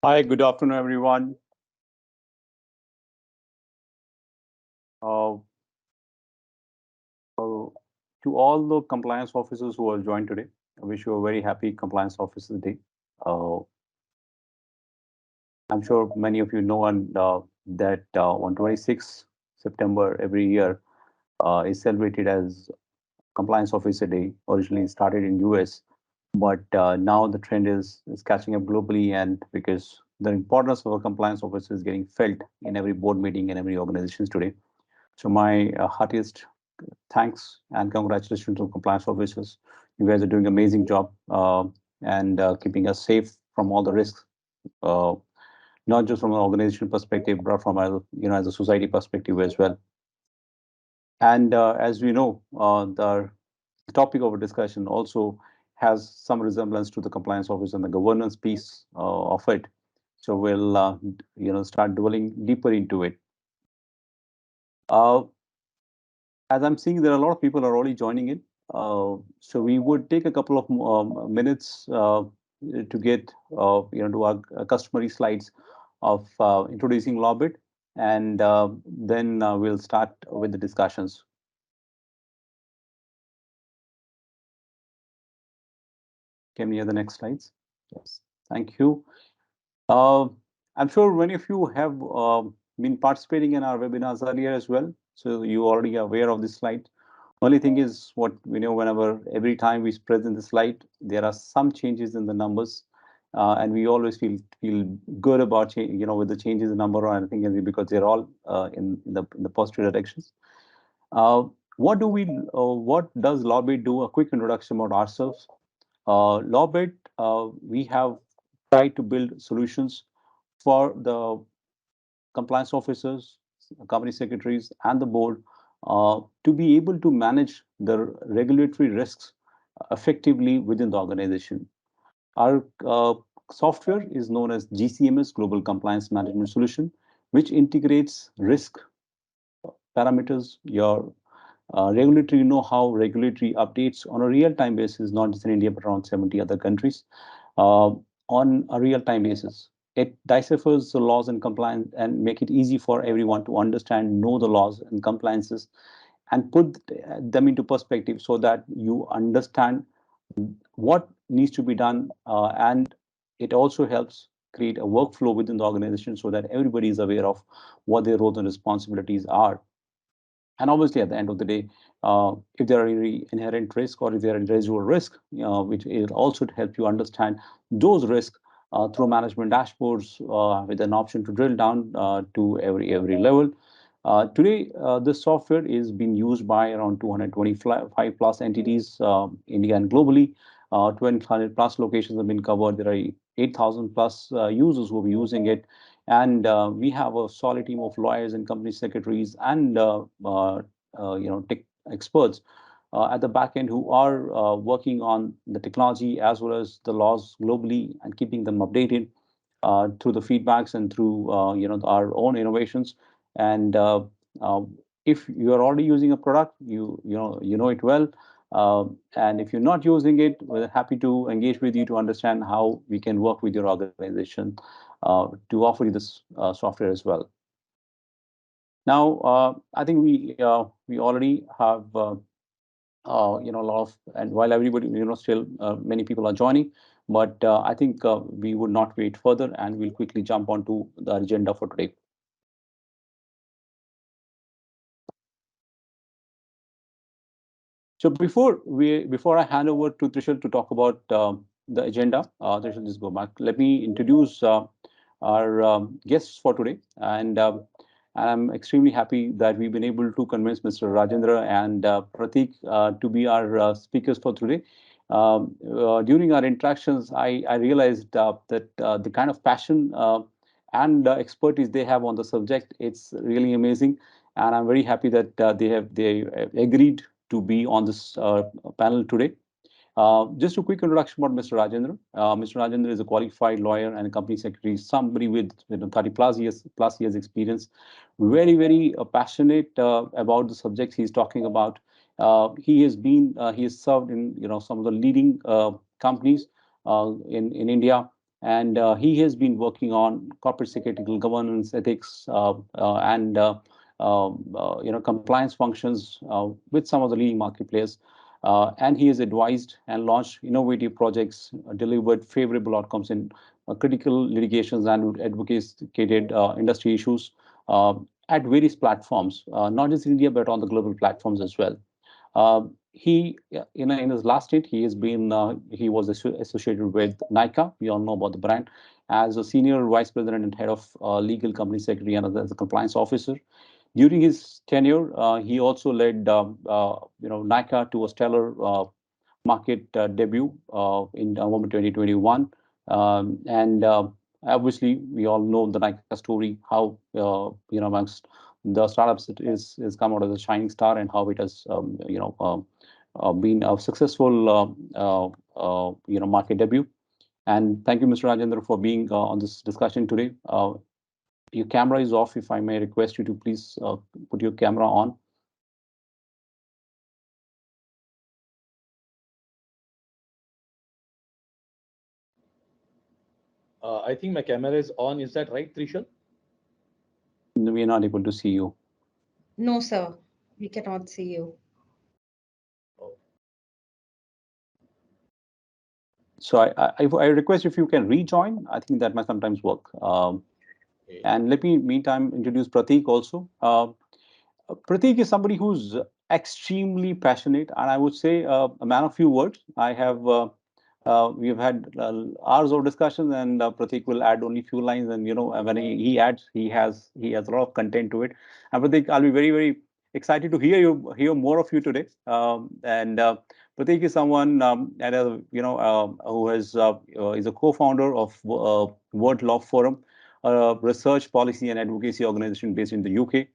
Hi, good afternoon, everyone. Uh, uh, to all the compliance officers who have joined today, I wish you a very happy Compliance Officers Day. Uh, I'm sure many of you know that on 26 September every year is celebrated as Compliance Officer Day. Originally started in US, but now the trend is catching up globally, and because the importance of a compliance officer is getting felt in every board meeting and every organizations today. So my heartiest thanks and congratulations to compliance officers. You guys are doing an amazing job and keeping us safe from all the risks, uh, not just from an organizational perspective, but from a as a society perspective as well. And as we know, the topic of our discussion also has some resemblance to the compliance office and the governance piece of it. So we'll start dwelling deeper into it. Uh, as I'm seeing, there are a lot of people are already joining in. So we would take a couple of minutes to get to our customary slides of introducing Lawbit, and then we'll start with the discussions. Can we have the next slides? Yes, thank you. Uh, I'm sure many of you have been participating in our webinars earlier as well, so you already are aware of this slide. Only thing is what we know, whenever every time we present the slide, there are some changes in the numbers, and we always feel good about with the changes in number or anything because they're all in the positive directions. Uh, what does Lawbit do? A quick introduction about ourselves. Lawbit, we have tried to build solutions for the compliance officers, company secretaries, and the board to be able to manage the regulatory risks effectively within the organization. Our software is known as GCMS, Global Compliance Management Solution, which integrates risk parameters, your regulatory know-how, regulatory updates on a real-time basis, not just in India, but around 70 other countries, uh, on a real-time basis. It deciphers the laws and compliance and make it easy for everyone to understand, know the laws and compliances, and put them into perspective so that you understand what needs to be done. And it also helps create a workflow within the organization so that everybody is aware of what their roles and responsibilities are. And obviously, at the end of the day, if there are any inherent risk or if there are residual risk, which will also help you understand those risks through management dashboards with an option to drill down to every level. Today, this software is being used by around 225 plus entities, India and globally. 200 plus locations have been covered. There are 8,000 plus users who are using it, and we have a solid team of lawyers and company secretaries and tech experts at the back end who are working on the technology as well as the laws globally and keeping them updated through the feedbacks and through our own innovations. And if you are already using a product, you know it well. And if you're not using it, we're happy to engage with you to understand how we can work with your organization to offer you this software as well. Now, I think we already have a lot of, and while everybody still many people are joining, but I think we would not wait further, and we'll quickly jump onto the agenda for today. So before I hand over to Trishul to talk about the agenda, Trishul, just go back. Let me introduce our guests for today, and I'm extremely happy that we've been able to convince Mr. Rajendra and Pratik to be our speakers for today. During our interactions, I realized that the kind of passion and expertise they have on the subject, it's really amazing, and I'm very happy that they agreed to be on this panel today. Just a quick introduction about Mr. Rajendra. Mr. Rajendra is a qualified lawyer and a company secretary, somebody with 30 plus years experience, very passionate about the subjects he's talking about. He has served in some of the leading companies in India. and he has been working on corporate secretarial governance, ethics, and compliance functions with some of the leading market players. And he has advised and launched innovative projects, delivered favorable outcomes in critical litigations, and advocated industry issues at various platforms, not just in India but on the global platforms as well. In his last stint, he was associated with Nika. We all know about the brand, as a senior vice president and head of legal company secretary and as a compliance officer. During his tenure, he also led Nika to a stellar market debut in November 2021. And Obviously, we all know the Nika story, how amongst the startups it is come out as a shining star, and how it has been a successful market debut. And thank you, Mr. Rajendra, for being on this discussion today. Your camera is off. If I may request you to please put your camera on. I think my camera is on. Is that right, Trishul? We are not able to see you. No, sir. We cannot see you. Oh. So I request if you can rejoin. I think that might sometimes work. Okay. And let me, meantime, introduce Pratik also. Pratik is somebody who's extremely passionate, and I would say a man of few words. We've had hours of discussion, and Pratik will add only few lines. And when he adds, he has a lot of content to it. And Pratik, I'll be very very excited to hear more of you today. And Pratik is someone and who is a co-founder of World Law Forum, a research, policy, and advocacy organization based in the UK.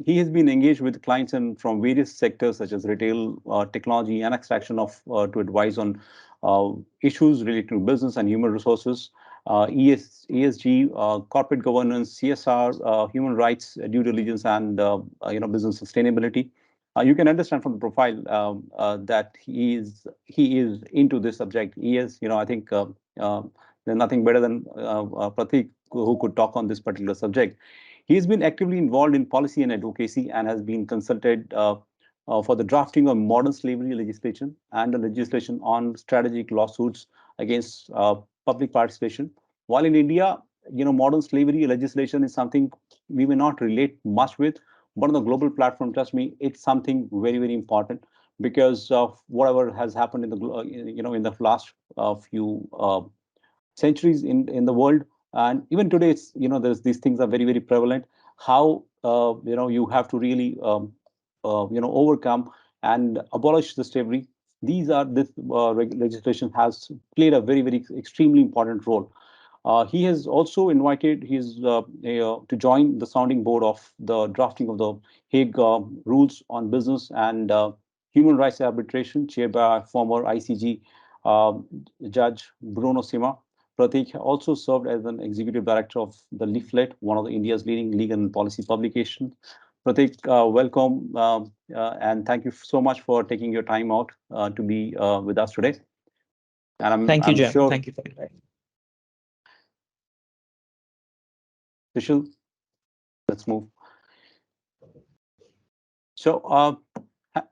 He has been engaged with clients from various sectors such as retail, technology, and extraction to advise on issues related to business and human resources, ESG, corporate governance, CSR, human rights, due diligence, and business sustainability. You can understand from the profile that he is into this subject. I think there's nothing better than Pratik who could talk on this particular subject. He's been actively involved in policy and advocacy and has been consulted for the drafting of modern slavery legislation and the legislation on strategic lawsuits against public participation. While in India, modern slavery legislation is something we may not relate much with, but on the global platform, trust me, it's something very, very important because of whatever has happened in the last few centuries in the world. And even today, there's these things are very very prevalent. How you have to really overcome and abolish the slavery. This legislation has played a very very extremely important role. He has also invited to join the sounding board of the drafting of the Hague Rules on Business and Human Rights Arbitration, chaired by former ICG uh, Judge Bruno Sima. Pratik also served as an executive director of the Leaflet, one of India's leading legal and policy publications. Pratik, welcome, and thank you so much for taking your time out to be with us today. And Thank you, I'm Jyant. sure, Thank you for inviting. Vishal, let's move. So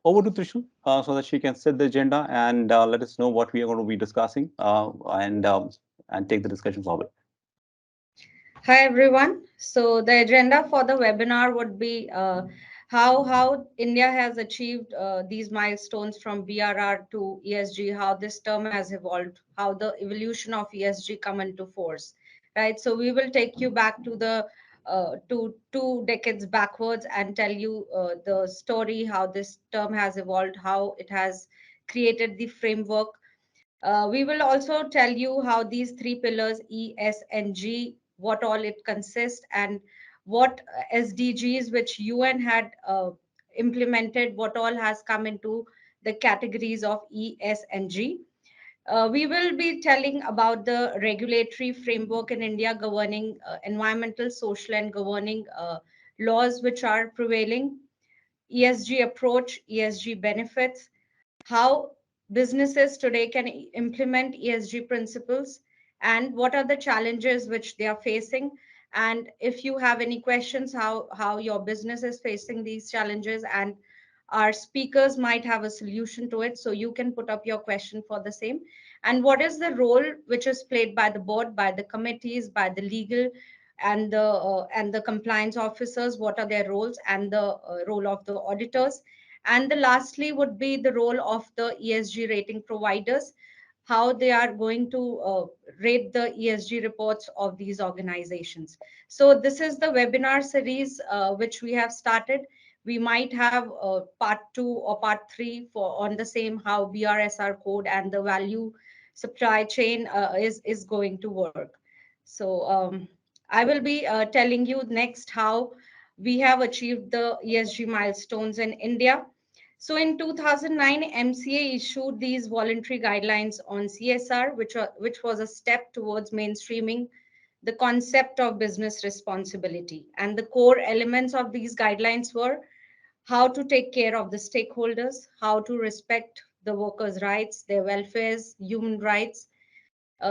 over to Trishul so that she can set the agenda and let us know what we are going to be discussing and take the discussion forward. Hi, everyone. So the agenda for the webinar would be how India has achieved these milestones from BRR to ESG, how this term has evolved, how the evolution of ESG come into force, right? So we will take you back to the to 2 decades backwards and tell you the story, how this term has evolved, how it has created the framework. We will also tell you how these 3 pillars, E, S, and G, what all it consists, and what SDGs, which UN had implemented, what all has come into the categories of E, S, and G. We will be telling about the regulatory framework in India governing environmental, social, and governing laws which are prevailing, ESG approach, ESG benefits, how businesses today can implement ESG principles, and what are the challenges which they are facing. And if you have any questions, how your business is facing these challenges, and our speakers might have a solution to it, so you can put up your question for the same. And what is the role which is played by the board, by the committees, by the legal and the compliance officers? What are their roles, and the role of the auditors? And the lastly would be the role of the ESG rating providers, how they are going to rate the ESG reports of these organizations. So this is the webinar series which we have started. We might have part 2 or part 3 for on the same, how BRSR code and the value supply chain is going to work. So I will be telling you next how we have achieved the ESG milestones in India. So in 2009, MCA issued these voluntary guidelines on CSR, which was a step towards mainstreaming the concept of business responsibility. And the core elements of these guidelines were how to take care of the stakeholders, how to respect the workers' rights, their welfares, human rights,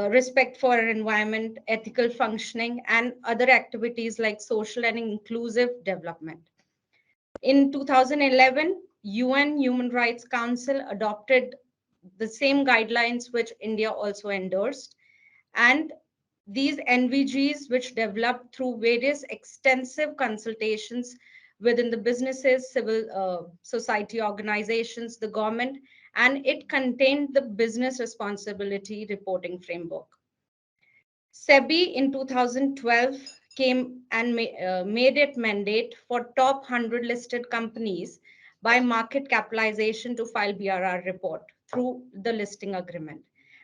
respect for our environment, ethical functioning, and other activities like social and inclusive development. In 2011, UN Human Rights Council adopted the same guidelines which India also endorsed. And these NVGs, which developed through various extensive consultations within the businesses, civil society organizations, the government, and it contained the business responsibility reporting framework. SEBI in 2012 came and made it mandate for top 100 listed companies by market capitalization to file BRR report through the listing agreement.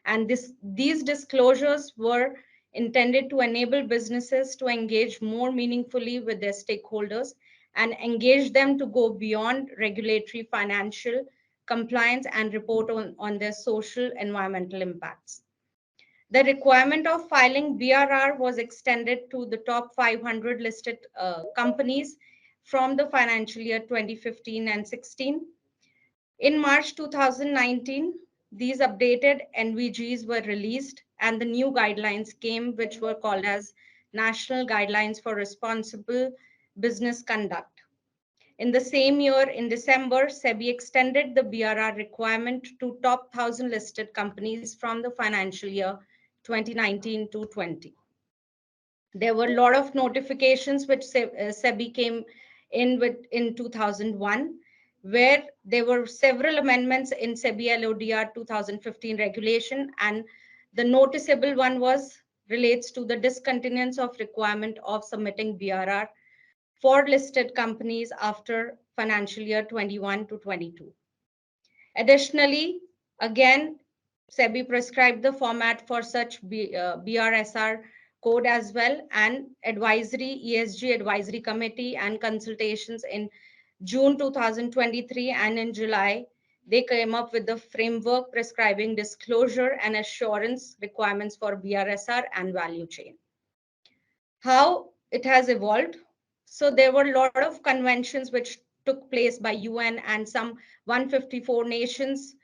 And these disclosures were intended to enable businesses to engage more meaningfully with their stakeholders and engage them to go beyond regulatory, financial, compliance, and report on their social environmental impacts. The requirement of filing BRR was extended to the top 500 listed companies from the financial year 2015 and 16. In March 2019, these updated NVGs were released and the new guidelines came, which were called as National Guidelines for Responsible Business Conduct. In the same year, in December, SEBI extended the BRR requirement to top 1,000 listed companies from the financial year 2019 to 20. There were a lot of notifications which SEBI came in with in 2001, where there were several amendments in SEBI LODR 2015 regulation, and the noticeable one was relates to the discontinuance of requirement of submitting BRR for listed companies after financial year 21 to 22. Additionally, again, SEBI prescribed the format for such BRSR code as well, and advisory ESG advisory committee and consultations in June 2023, and in July they came up with the framework prescribing disclosure and assurance requirements for BRSR and value chain. How it has evolved? So there were a lot of conventions which took place by UN, and some 154 nations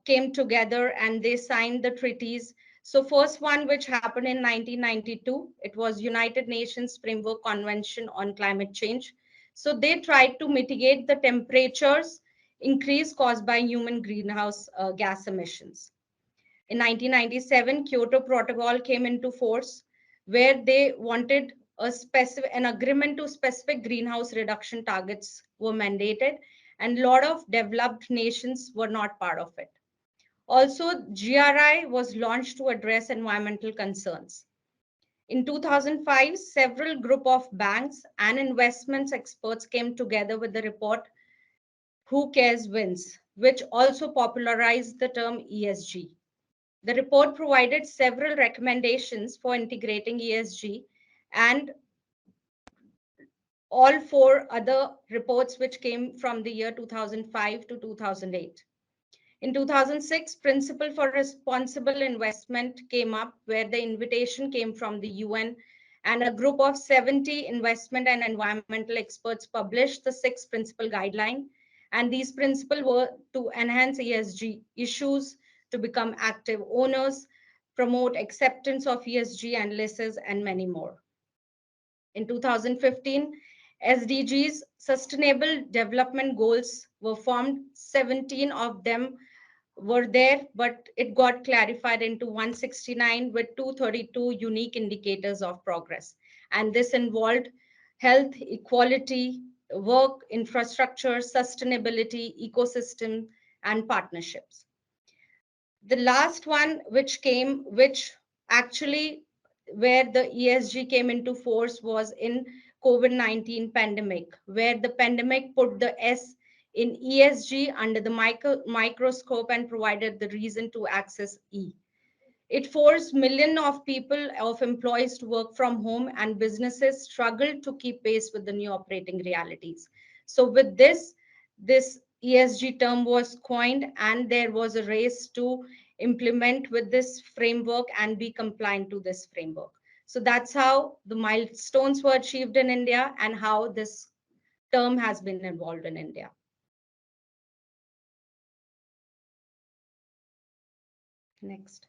came together and they signed the treaties. So first one which happened in 1992, it was United Nations Framework Convention on Climate Change. So they tried to mitigate the temperatures increase caused by human greenhouse gas emissions. In 1997, Kyoto Protocol came into force, where they wanted an agreement to specific greenhouse reduction targets were mandated, and a lot of developed nations were not part of it. Also, GRI was launched to address environmental concerns. In 2005, several group of banks and investments experts came together with the report Who Cares Wins, which also popularized the term ESG. The report provided several recommendations for integrating ESG and all four other reports which came from the year 2005 to 2008. In 2006, Principle for Responsible Investment came up, where the invitation came from the UN, and a group of 70 investment and environmental experts published the 6 principle guideline. And these principles were to enhance ESG issues, to become active owners, promote acceptance of ESG analysis, and many more. In 2015, SDGs, Sustainable Development Goals, were formed. 17 of them were there, but it got clarified into 169 with 232 unique indicators of progress. And this involved health, equality, work, infrastructure, sustainability, ecosystem, and partnerships. The last one which actually where the ESG came into force was in COVID-19 pandemic, where the pandemic put the S in ESG under the microscope and provided the reason to access E. It forced millions of people, of employees, to work from home, and businesses struggled to keep pace with the new operating realities. So, with this ESG term was coined, and there was a race to implement with this framework and be compliant to this framework. So, that's how the milestones were achieved in India and how this term has been involved in India. Next.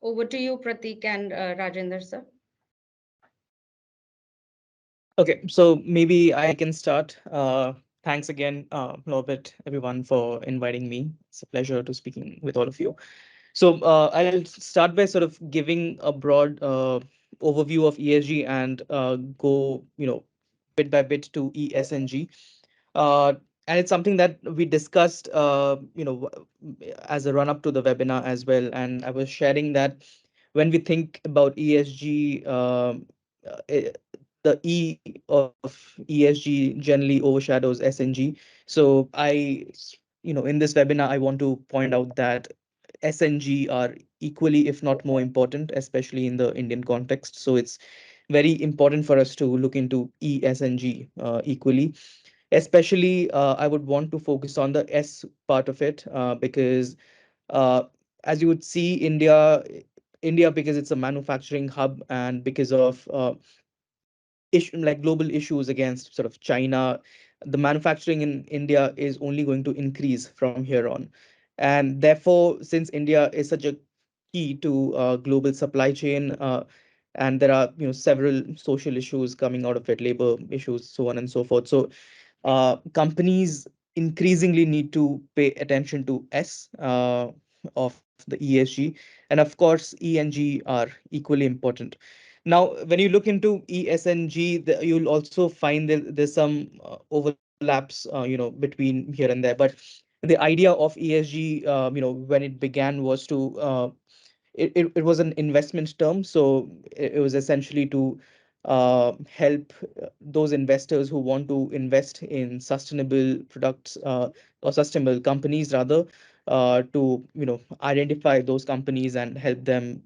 Over to you, Pratik and Rajendra, sir. Okay, so maybe I can start. Thanks again, Lawrbit, everyone, for inviting me. It's a pleasure to speaking with all of you. So I'll start by sort of giving a broad overview of ESG and go, bit by bit to ESNG. Uh, and it's something that we discussed, as a run up to the webinar as well. And I was sharing that when we think about ESG, the E of ESG generally overshadows SNG. So in this webinar, I want to point out that SNG are equally, if not more important, especially in the Indian context. So it's very important for us to look into ESNG equally. Especially, I would want to focus on the S part of it because, uh, as you would see, India, because it's a manufacturing hub and because of like global issues against sort of China, the manufacturing in India is only going to increase from here on. And therefore, since India is such a key to global supply chain, and there are several social issues coming out of it, labor issues, so on and so forth. So companies increasingly need to pay attention to S of the ESG, and of course E and G are equally important. Now, when you look into ESNG, you'll also find that there's some overlaps, between here and there. But the idea of ESG, when it began was to it was an investment term. So it was essentially to help those investors who want to invest in sustainable products or sustainable companies rather, to identify those companies and help them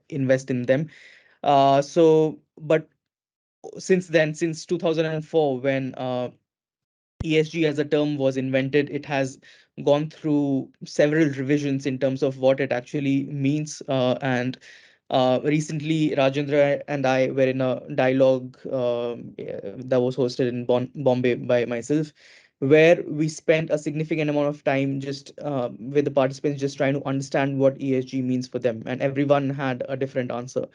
invest in them. But since then, since 2004, when ESG as a term was invented, it has gone through several revisions in terms of what it actually means. And recently, Rajendra and I were in a dialogue that was hosted in Bombay by myself, where we spent a significant amount of time just with the participants, just trying to understand what ESG means for them. And everyone had a different answer.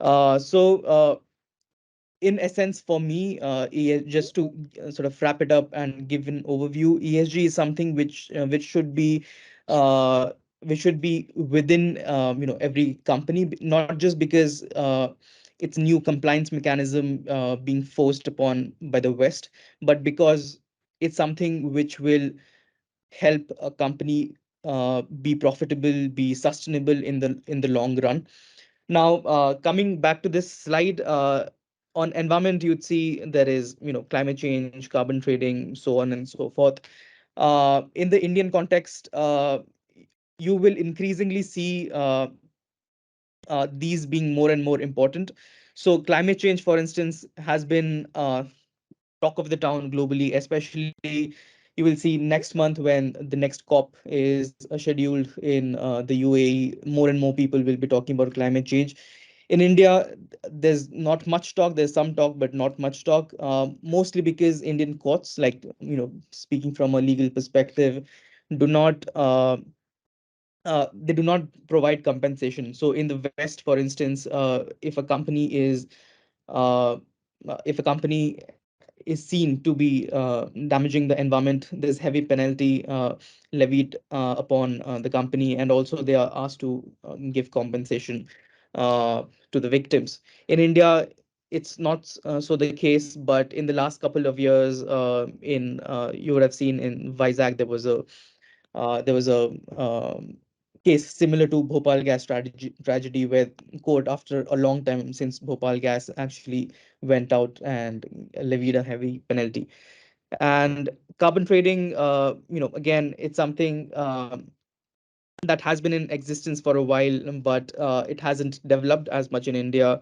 So, in essence, for me, just to sort of wrap it up and give an overview, ESG is something uh, which should be within every company, not just because it's new compliance mechanism being forced upon by the West, but because it's something which will help a company be profitable, be sustainable in the long run. Now, coming back to this slide, on environment, you'd see there is, climate change, carbon trading, so on and so forth. In the Indian context, you will increasingly see these being more and more important. So climate change, for instance, has been talk of the town globally, especially you will see next month when the next COP is scheduled in the UAE. More and more people will be talking about climate change. In India, there's not much talk. There's some talk, but not much talk. Mostly because Indian courts, like speaking from a legal perspective, do not they do not provide compensation. So in the West, for instance, uh, if a company is seen to be damaging the environment, there's heavy penalty levied upon the company, and also they are asked to give compensation uh, to the victims. In India, it's not so the case, but in the last couple of years, in you would have seen in Vizag, there was a case similar to Bhopal gas tragedy, where court, after a long time since Bhopal gas, actually went out and levied a heavy penalty. And carbon trading, again, it's something that has been in existence for a while, but it hasn't developed as much in India.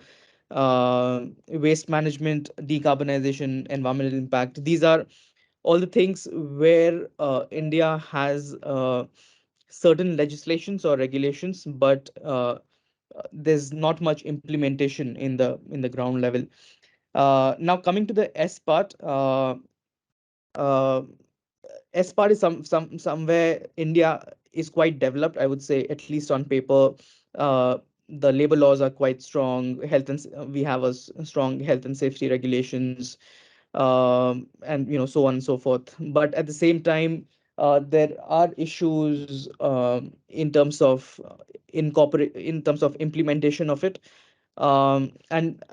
Waste management, decarbonization, environmental impact, these are all the things where India has certain legislations or regulations, but there's not much implementation in the ground level. Now coming to the S part, uh, S part is somewhere India is quite developed, I would say, at least on paper. The labor laws are quite strong. We have strong health and safety regulations, and so on and so forth. But at the same time, there are issues in terms of implementation of it. And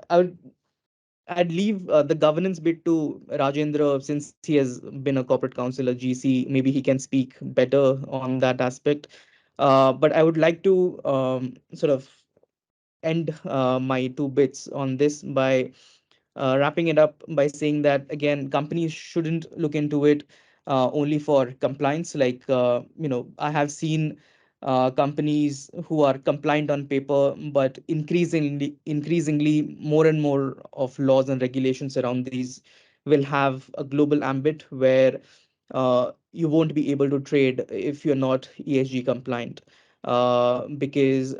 I'd leave the governance bit to Rajendra, since he has been a corporate counselor, GC. Maybe he can speak better on that aspect. But I would like to sort of end my two bits on this by wrapping it up by saying that, again, companies shouldn't look into it only for compliance. Like, I have seen companies who are compliant on paper, but increasingly, more and more of laws and regulations around these will have a global ambit where you won't be able to trade if you're not ESG compliant. Because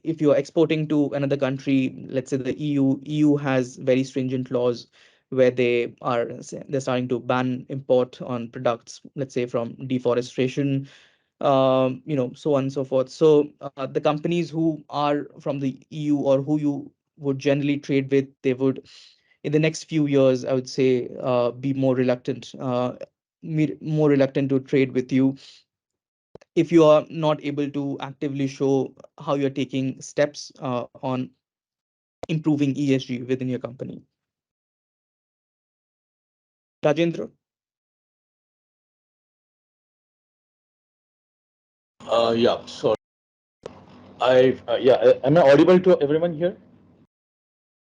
if you're exporting to another country, let's say the EU has very stringent laws where they're starting to ban import on products, let's say from deforestation, so on and so forth. So the companies who are from the EU, or who you would generally trade with, they would, in the next few years, I would say, be more reluctant to trade with you if you are not able to actively show how you're taking steps on improving ESG within your company. Rajendra? Yeah, so am I audible to everyone here?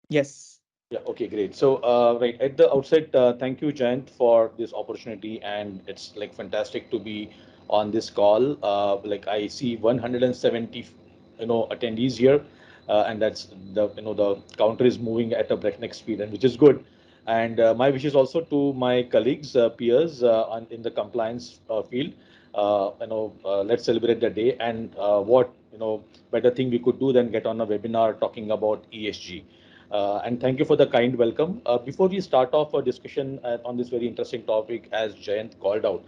Yes. Yeah, okay, great. So, right at the outset, thank you, Jyant, for this opportunity, and it's like fantastic to be on this call. Like I see 170, attendees here, and that's the counter is moving at a breakneck speed, and which is good. And my wishes also to my colleagues, peers, in the compliance field. Let's celebrate the day, and what better thing we could do than get on a webinar talking about ESG. And thank you for the kind welcome. Before we start off a discussion on this very interesting topic, as Jayant called out,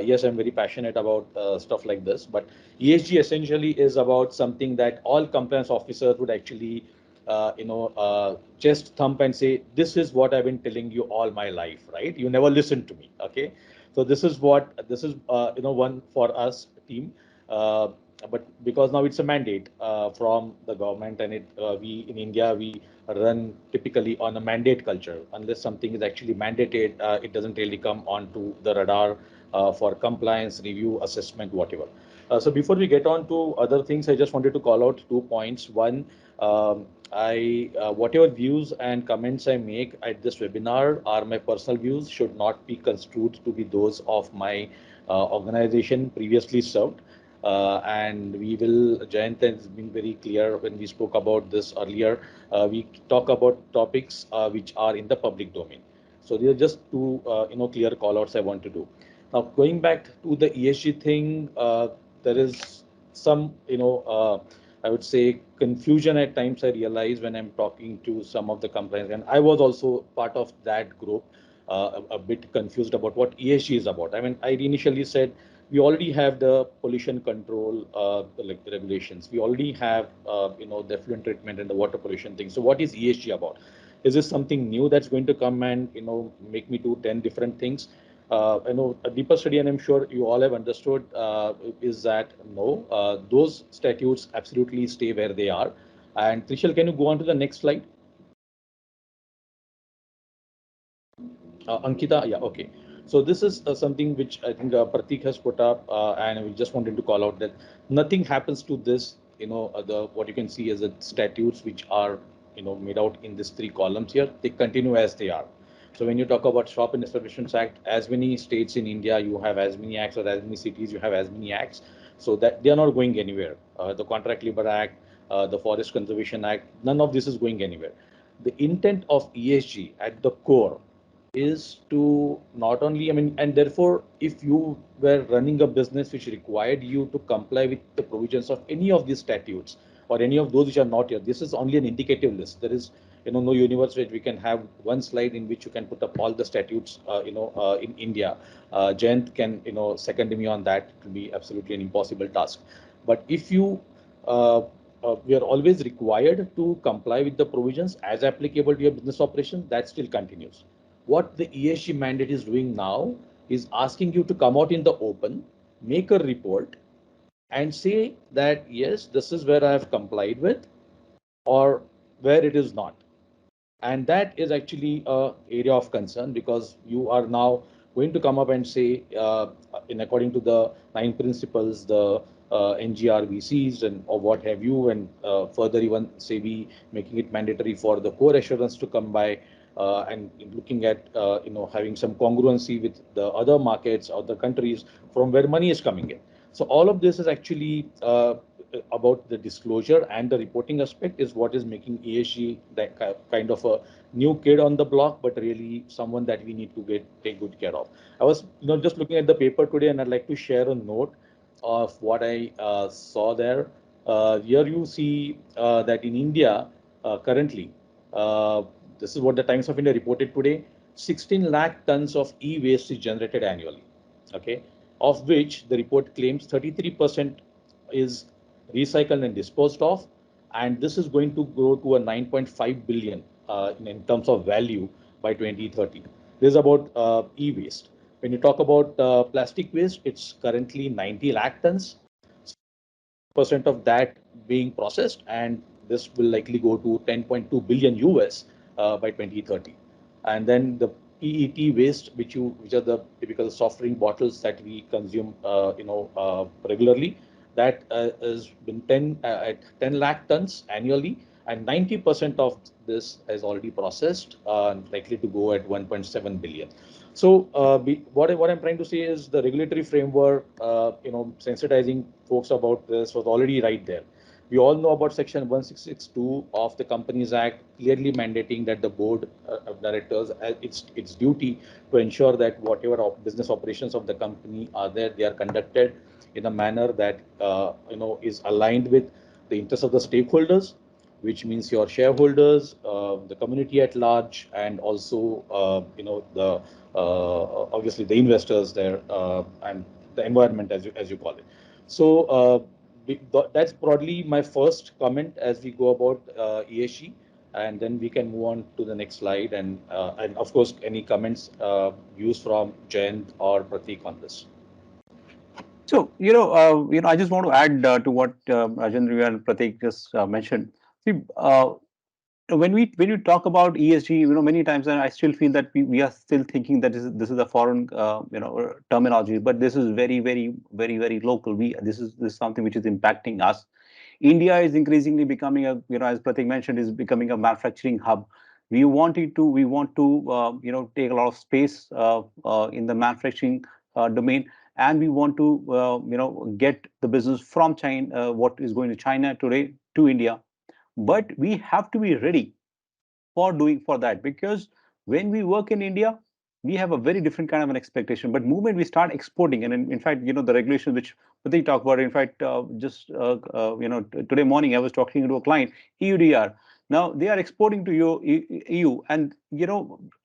yes, I'm very passionate about stuff like this. But ESG essentially is about something that all compliance officers would actually, just thump and say, "This is what I've been telling you all my life, right? You never listened to me, okay?" So this is one for us team. Uh, but because now it's a mandate from the government, and we in India, we run typically on a mandate culture. Unless something is actually mandated, it doesn't really come onto the radar for compliance review, assessment, whatever. So before we get on to other things, I just wanted to call out 2 points. One, I whatever views and comments I make at this webinar are my personal views, should not be construed to be those of my organization previously served. And we will, Jayant has been very clear when we spoke about this earlier. We talk about topics which are in the public domain. So these are just two, clear call outs I want to do. Now, going back to the ESG thing, there is some, I would say confusion at times I realize when I'm talking to some of the companies, and I was also part of that group, a bit confused about what ESG is about. I mean, I initially said We already have the pollution control like the regulations. We already have the effluent treatment and the water pollution thing. So what is ESG about? Is this something new that's going to come and make me do 10 different things? I know a deeper study, and I'm sure you all have understood, is that no, those statutes absolutely stay where they are. And Trishal, can you go on to the next slide? Ankita, yeah, okay. So this is something which I think Pratik has put up, and we just wanted to call out that nothing happens to this. The what you can see is the statutes which are made out in these three columns here. They continue as they are. So when you talk about Shop and Establishments Act, as many states in India you have as many acts, or as many cities you have as many acts, so that they are not going anywhere. The Contract Labor Act, the Forest Conservation Act, none of this is going anywhere. The intent of ESG at the core is to not only, I mean, and therefore, if you were running a business which required you to comply with the provisions of any of these statutes or any of those which are not here, this is only an indicative list. There is, no universe where we can have one slide in which you can put up all the statutes, in India. Jayant can, second me on that. It will be absolutely an impossible task. But if you uh, we are always required to comply with the provisions as applicable to your business operations, that still continues. What the ESG mandate is doing now is asking you to come out in the open, make a report, and say that yes, this is where I have complied with, or where it is not. And that is actually a area of concern, because you are now going to come up and say, in according to the 9 principles, the NGRVCs and or what have you, and further even sebi making it mandatory for the core assurance to come by, and looking at having some congruency with the other markets, other countries from where money is coming in. So all of this is actually about the disclosure and the reporting aspect is what is making ESG that kind of a new kid on the block, but really someone that we need to take good care of. I was just looking at the paper today, and I'd like to share a note of what I saw there. Here you see that in India currently, uh, this is what the Times of India reported today: 16 lakh tons of e-waste is generated annually. Okay, of which the report claims 33% is recycled and disposed of, and this is going to grow to a 9.5 billion in terms of value by 2030. This is about e-waste. When you talk about plastic waste, it's currently 90 lakh tons, percent of that being processed, and this will likely go to 10.2 billion US by 2030. And then the PET waste, which are the typical soft drink bottles that we consume, regularly, that has been 10 lakh tons annually, and 90% of this is already processed, likely to go at 1.7 billion. So what I'm trying to say is the regulatory framework, sensitizing folks about this was already right there. We all know about Section 1662 of the Companies Act, clearly mandating that the board of directors, its duty to ensure that whatever business operations of the company are there, they are conducted in a manner that is aligned with the interests of the stakeholders, which means your shareholders, the community at large, and also the obviously the investors there, and the environment, as you call it. So that's broadly my first comment as we go about ESG, and then we can move on to the next slide, and of course any comments, views from Jayant or Pratik on this. So, I just want to add to what Rajendra and Pratik just mentioned. See, when you talk about ESG, many times, and I still feel that we are still thinking that this is a foreign, terminology, but this is very, very, very, very local. This is something which is impacting us. India is increasingly becoming a, as Pratik mentioned, is becoming a manufacturing hub. We want to, take a lot of space in the manufacturing domain, and we want to, get the business from China, what is going to China today to India. But we have to be ready for that, because when we work in India, we have a very different kind of an expectation. But moment we start exporting, and in fact, the regulations which they talk about, in fact, just today morning I was talking to a client, EUDR. Now they are exporting to EU, and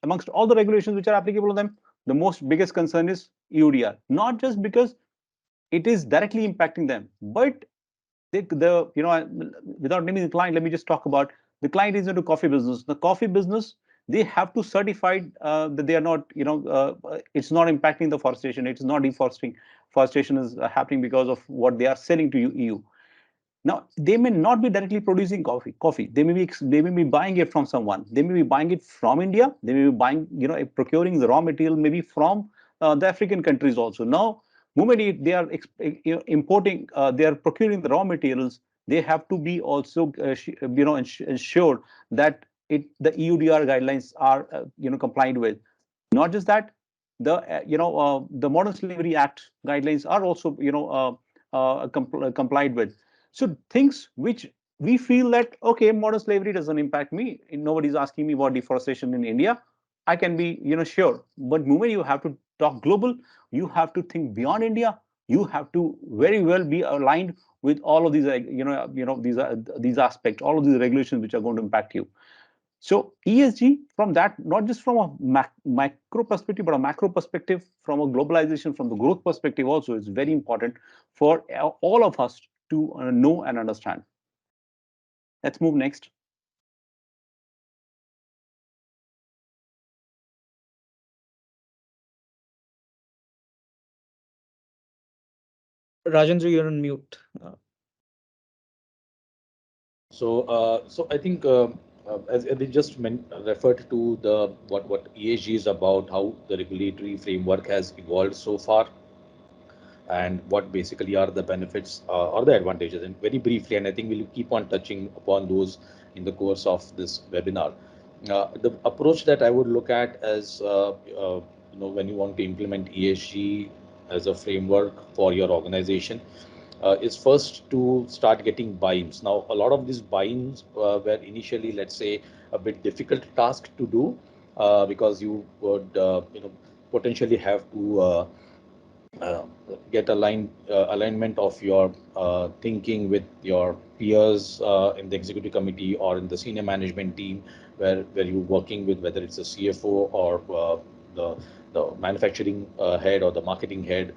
amongst all the regulations which are applicable to them, the most biggest concern is EUDR. Not just because it is directly impacting them. But the without naming the client, let me just talk about the client is into coffee business. The coffee business, they have to certify that they are not, it's not impacting the forestation. It's not deforesting. Forestation is happening because of what they are selling to EU. Now, they may not be directly producing coffee. They may be buying it from someone. They may be buying it from India. They may be buying, procuring the raw material maybe from the African countries also. Now, moment they are importing, they are procuring the raw materials. They have to be also ensured that the EUDR guidelines are complied with. Not just that, the Modern Slavery Act guidelines are also complied with. So things which we feel that, okay, modern slavery doesn't impact me. Nobody's asking me about deforestation in India. I can be, sure. But moment you have to talk global, you have to think beyond India. You have to very well be aligned with all of these, these aspects, all of these regulations which are going to impact you. So ESG, from that, not just from a micro perspective, but a macro perspective, from a globalization, from the growth perspective also, is very important for all of us to know and understand. Let's move next. Rajendra, you're on mute. So I think as we just referred to the what ESG is about, how the regulatory framework has evolved so far, and what basically are the benefits or the advantages, and very briefly, and I think we'll keep on touching upon those in the course of this webinar. The approach that I would look at as when you want to implement ESG as a framework for your organization is first to start getting buy-ins. Now, a lot of these buy-ins were initially, let's say, a bit difficult task to do because you would potentially have to uh, get alignment of your thinking with your peers in the executive committee or in the senior management team, where you're working with, whether it's a CFO or the manufacturing head or the marketing head.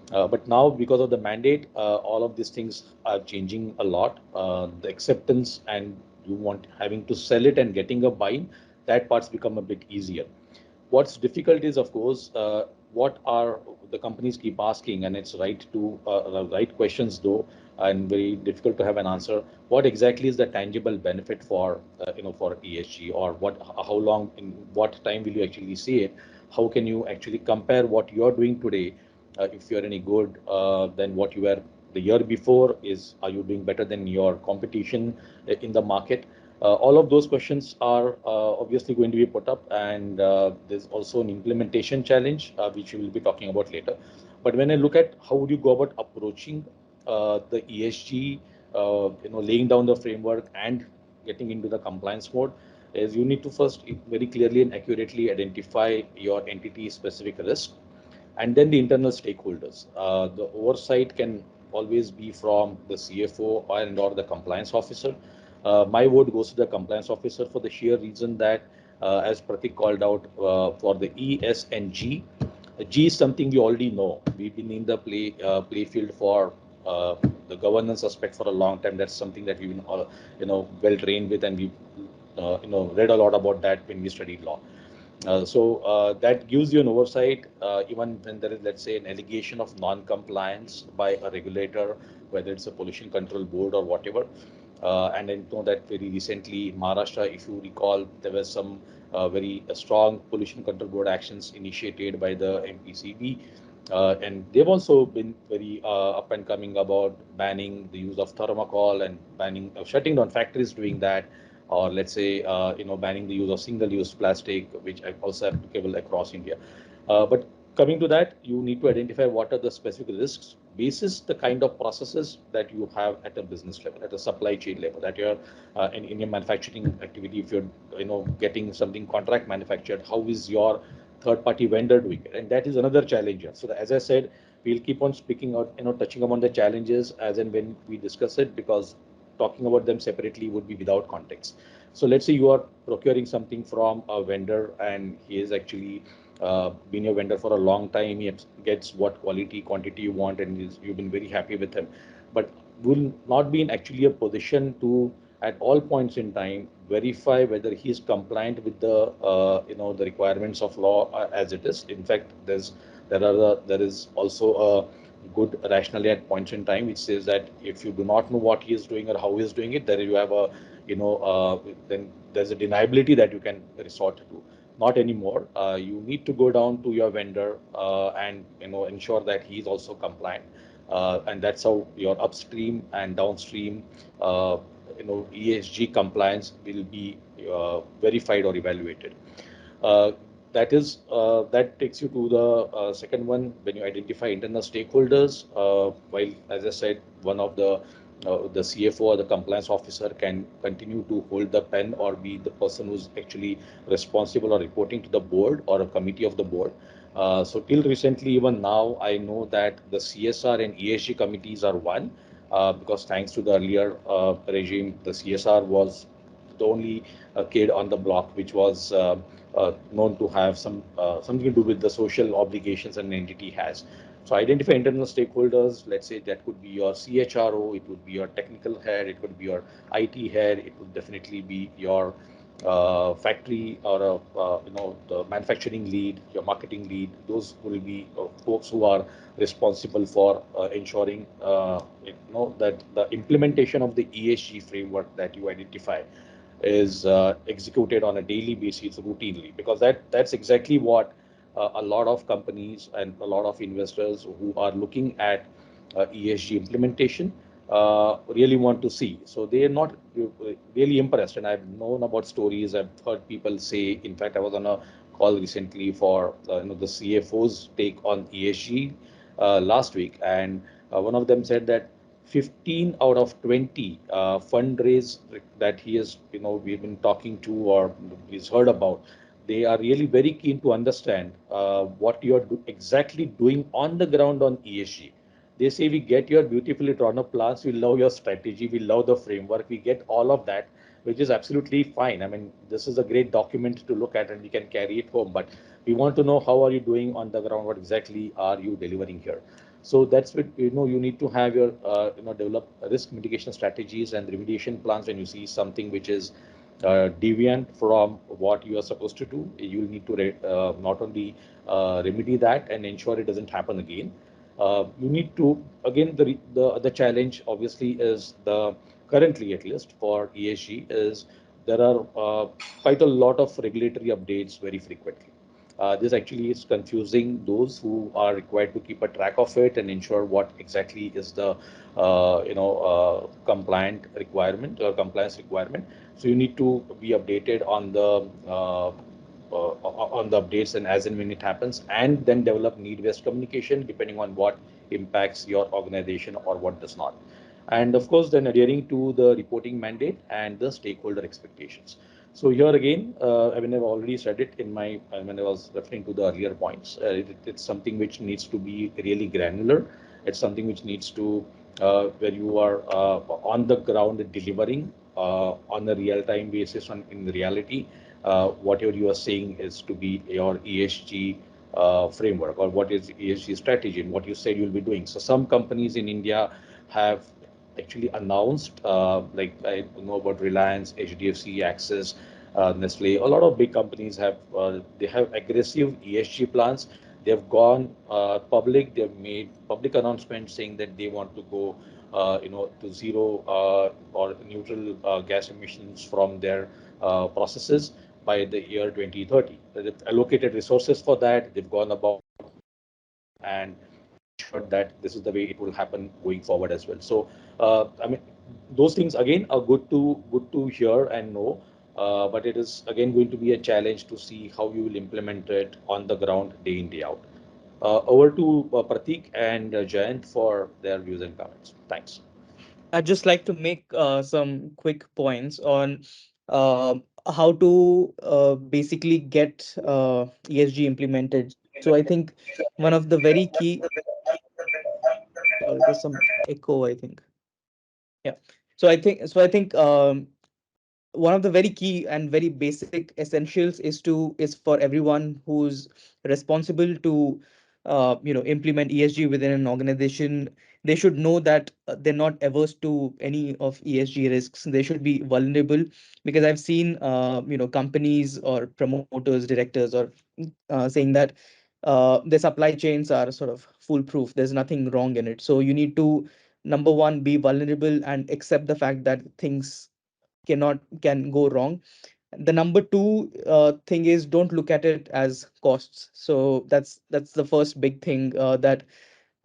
But now, because of the mandate, all of these things are changing a lot. The acceptance and you want having to sell it and getting a buy-in, that part's become a bit easier. What's difficult is, of course, what are the companies keep asking, and it's right to right questions though, and very difficult to have an answer. What exactly is the tangible benefit for for ESG, or what, how long, in what time will you actually see it? How can you actually compare what you're doing today, if you're any good than what you were the year before? Are you doing better than your competition in the market? All of those questions are obviously going to be put up, and there's also an implementation challenge, which we will be talking about later. But when I look at how would you go about approaching the ESG, laying down the framework and getting into the compliance mode, is you need to first very clearly and accurately identify your entity specific risk, and then the internal stakeholders. The oversight can always be from the CFO or the compliance officer. My vote goes to the compliance officer for the sheer reason that, as Pratik called out, for the E, S, and G. G is something you already know. We've been in the play field for the governance aspect for a long time. That's something that we've been well trained with, and we read a lot about that when we studied law. So that gives you an oversight, even when there is, let's say, an allegation of non-compliance by a regulator, whether it's a pollution control board or whatever. And I know that very recently in Maharashtra, if you recall, there was some very strong pollution control board actions initiated by the MPCB. And they've also been very up and coming about banning the use of thermocol and banning, shutting down factories doing that, or let's say banning the use of single-use plastic, which are also applicable across India. But coming to that, you need to identify what are the specific risks basis the kind of processes that you have at a business level, at a supply chain level, that you're in your manufacturing activity. If you're getting something contract manufactured, how is your third-party vendor doing it? And that is another challenge here. So as I said, we'll keep on speaking out, touching upon the challenges as and when we discuss it, because talking about them separately would be without context. So let's say you are procuring something from a vendor, and he is actually been your vendor for a long time, he gets what quality, quantity you want, and you've been very happy with him. But will not be in actually a position to, at all points in time, verify whether he is compliant with the the requirements of law as it is. In fact, there is also a good rationale at points in time which says that if you do not know what he is doing or how he is doing it, then you have a then there's a deniability that you can resort to. Not anymore. You need to go down to your vendor and ensure that he is also compliant, and that's how your upstream and downstream ESG compliance will be verified or evaluated. Uh, that takes you to the second one, when you identify internal stakeholders. While, as I said, one of the CFO or the compliance officer can continue to hold the pen or be the person who's actually responsible or reporting to the board or a committee of the board. So till recently, even now, I know that the CSR and ESG committees are one, because thanks to the earlier regime, the CSR was the only kid on the block which was known to have something to do with the social obligations an entity has. So identify internal stakeholders. Let's say that could be your CHRO, it would be your technical head, it could be your IT head, it would definitely be your factory or the manufacturing lead, your marketing lead. Those will be folks who are responsible for ensuring that the implementation of the ESG framework that you identify is executed on a daily basis routinely, because that's exactly what a lot of companies and a lot of investors who are looking at ESG implementation really want to see. So they are not really impressed, and I've known about stories. I've heard people say. In fact, I was on a call recently for the CFO's take on ESG last week, and one of them said that 15 out of 20 fundraise that he has, we've been talking to or he's heard about, they are really very keen to understand what you're exactly doing on the ground on ESG. They say, we get your beautifully drawn up plans, we love your strategy, we love the framework, we get all of that, which is absolutely fine. I mean, this is a great document to look at and we can carry it home. But we want to know, how are you doing on the ground? What exactly are you delivering here? So that's what you need to have your develop risk mitigation strategies and remediation plans. When you see something which is deviant from what you are supposed to do, you need to not only remedy that and ensure it doesn't happen again. You need to, again, the other challenge obviously is, the currently at least for ESG, is there are quite a lot of regulatory updates very frequently. This actually is confusing those who are required to keep a track of it and ensure what exactly is the compliant requirement or compliance requirement. So you need to be updated on the updates and as and when it happens, and then develop need-based communication depending on what impacts your organization or what does not. And of course, then adhering to the reporting mandate and the stakeholder expectations. So here again, I mean, I've already said it in my when I was referring to the earlier points. It's something which needs to be really granular. It's something which needs to where you are on the ground delivering on a real-time basis. In reality, whatever you are saying is to be your ESG framework, or what is ESG strategy, and what you said you'll be doing. So some companies in India have actually announced, like I know about Reliance, HDFC, Axis, Nestle. A lot of big companies have they have aggressive ESG plans. They have gone public. They have made public announcements saying that they want to go, to zero or neutral gas emissions from their processes by the year 2030. They've allocated resources for that. They've gone about and ensured that this is the way it will happen going forward as well. So, I mean, those things again are good to hear and know, but it is again going to be a challenge to see how you will implement it on the ground day in day out. Over to Pratik and Jayant for their views and comments. Thanks. I'd just like to make some quick points on uh, how to basically get ESG implemented. So I think one of the very key, sorry, there's some echo, I think. Yeah. So I think one of the very key and very basic essentials is for everyone who's responsible to implement ESG within an organization. They should know that they're not averse to any of ESG risks. They should be vulnerable, because I've seen companies or promoters, directors, or saying that their supply chains are sort of foolproof. There's nothing wrong in it. So you need to, number one, be vulnerable and accept the fact that things can go wrong. The number two thing is, don't look at it as costs. So that's the first big thing that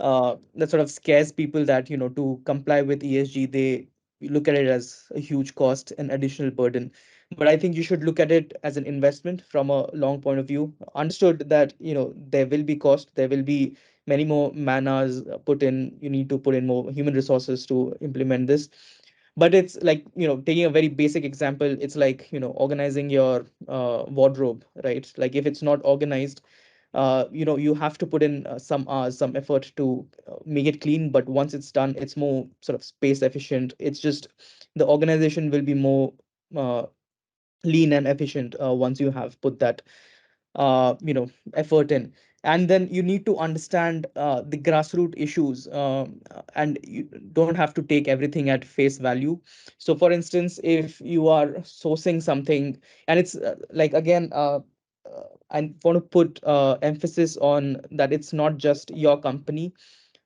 sort of scares people, that to comply with ESG, they look at it as a huge cost and additional burden. But I think you should look at it as an investment from a long point of view. Understood that there will be cost, there will be many more man hours put in. You need to put in more human resources to implement this. But it's like, taking a very basic example, it's like organizing your wardrobe, right? Like, if it's not organized, you have to put in some hours, some effort to make it clean. But once it's done, it's more sort of space efficient. It's just the organization will be more uh, lean and efficient once you have put that effort in. And then you need to understand the grassroots issues, and you don't have to take everything at face value. So for instance, if you are sourcing something, and it's like, again, I want to put emphasis on that it's not just your company,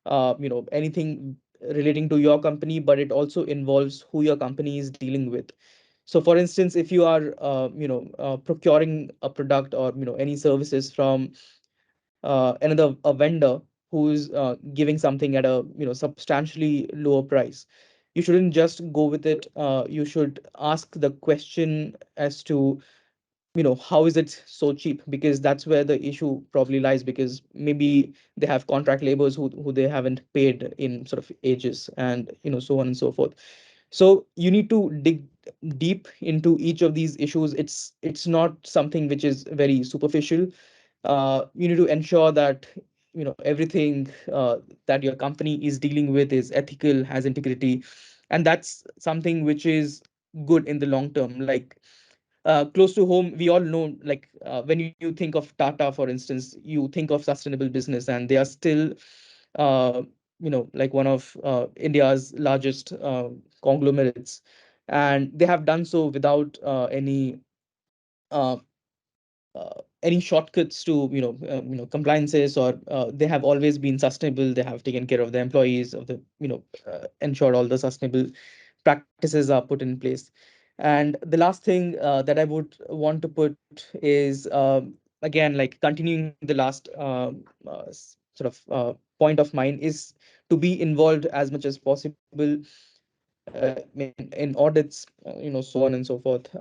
anything relating to your company, but it also involves who your company is dealing with. So for instance, if you are procuring a product, or any services from another a vendor who's giving something at a substantially lower price, you shouldn't just go with it. You should ask the question as to, how is it so cheap? Because that's where the issue probably lies, because maybe they have contract laborers who they haven't paid in sort of ages, and so on and so forth. So you need to dig deep into each of these issues. It's not something which is very superficial. You need to ensure that everything that your company is dealing with is ethical, has integrity, and that's something which is good in the long term. Like, close to home, we all know, like, when you think of Tata, for instance, you think of sustainable business, and they are still uh, like one of India's largest conglomerates, and they have done so without uh, any shortcuts to compliances, or they have always been sustainable. They have taken care of the employees of the ensured all the sustainable practices are put in place. And the last thing that I would want to put is, again, like, continuing the last sort of point of mine, is to be involved as much as possible in audits, so on and so forth.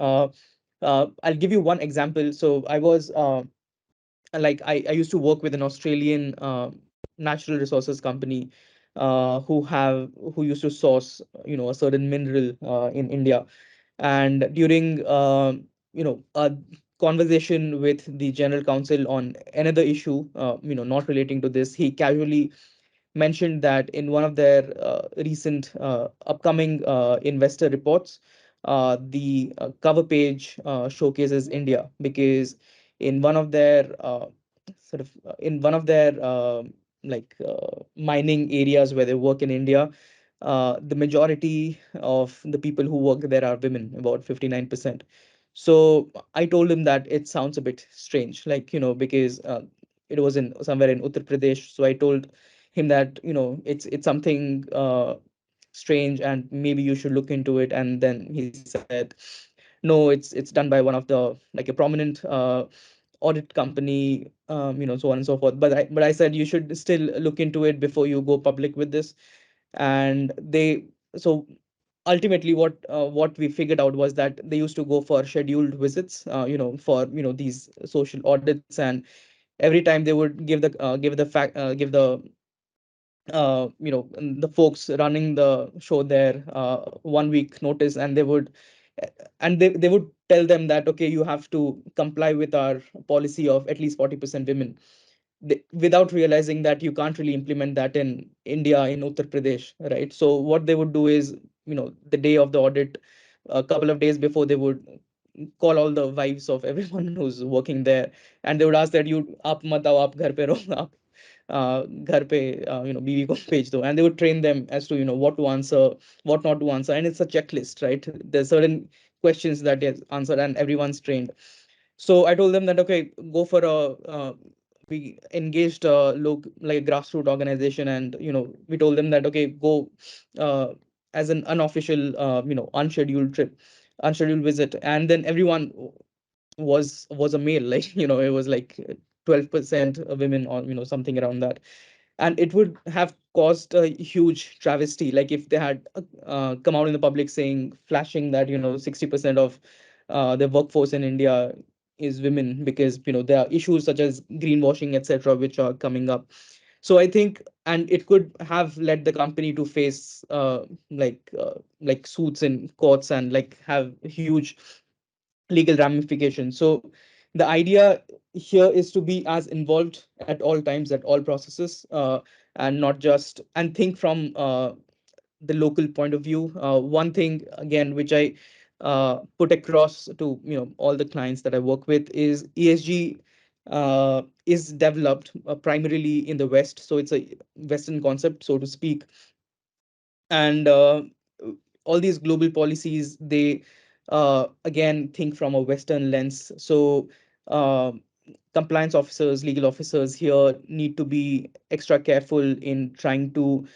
I'll give you one example. So I was I used to work with an Australian natural resources company who used to source a certain mineral in India. And during a conversation with the general counsel on another issue, not relating to this, he casually mentioned that in one of their recent upcoming investor reports, the cover page showcases India, because in one of their in one of their mining areas where they work in India, the majority of the people who work there are women, about 59%. So I told him that it sounds a bit strange, like, because it was in somewhere in Uttar Pradesh. So I told him that it's something strange, and maybe you should look into it. And then he said, no, it's done by one of the, like, a prominent audit company, so on and so forth. But I said, you should still look into it before you go public with this. And they so ultimately, what we figured out was that they used to go for scheduled visits, for these social audits. And every time they would give the the folks running the show there 1 week notice, and they would tell them that, okay, you have to comply with our policy of at least 40% women, without realizing that you can't really implement that in India, in Uttar Pradesh, right? So what they would do is, the day of the audit, a couple of days before, they would call all the wives of everyone who's working there, and they would ask that, you आप मत आओ, आप घर पे रहो, आप घर पे बीवी को भेज दो, and they would train them as to what to answer, what not to answer, and it's a checklist, right? There's certain questions that is answered, and everyone's trained. So I told them that, okay, go for a we engaged like a grassroots organization, and we told them that, okay, go uh, as an unofficial unscheduled trip, unscheduled visit, and then everyone was a male, like it was like 12% women, or something around that. And it would have caused a huge travesty, like if they had come out in the public saying, flashing that 60% of the workforce in India is women, because there are issues such as greenwashing, etc., which are coming up. So I think, and it could have led the company to face like suits in courts, and like have huge legal ramifications. So the idea here is to be as involved at all times, at all processes, and not just, and think from the local point of view. One thing again, which I put across to all the clients that I work with, is ESG is developed primarily in the West, so it's a Western concept, so to speak. And all these global policies, they again think from a Western lens. So uh, compliance officers, legal officers here need to be extra careful in trying to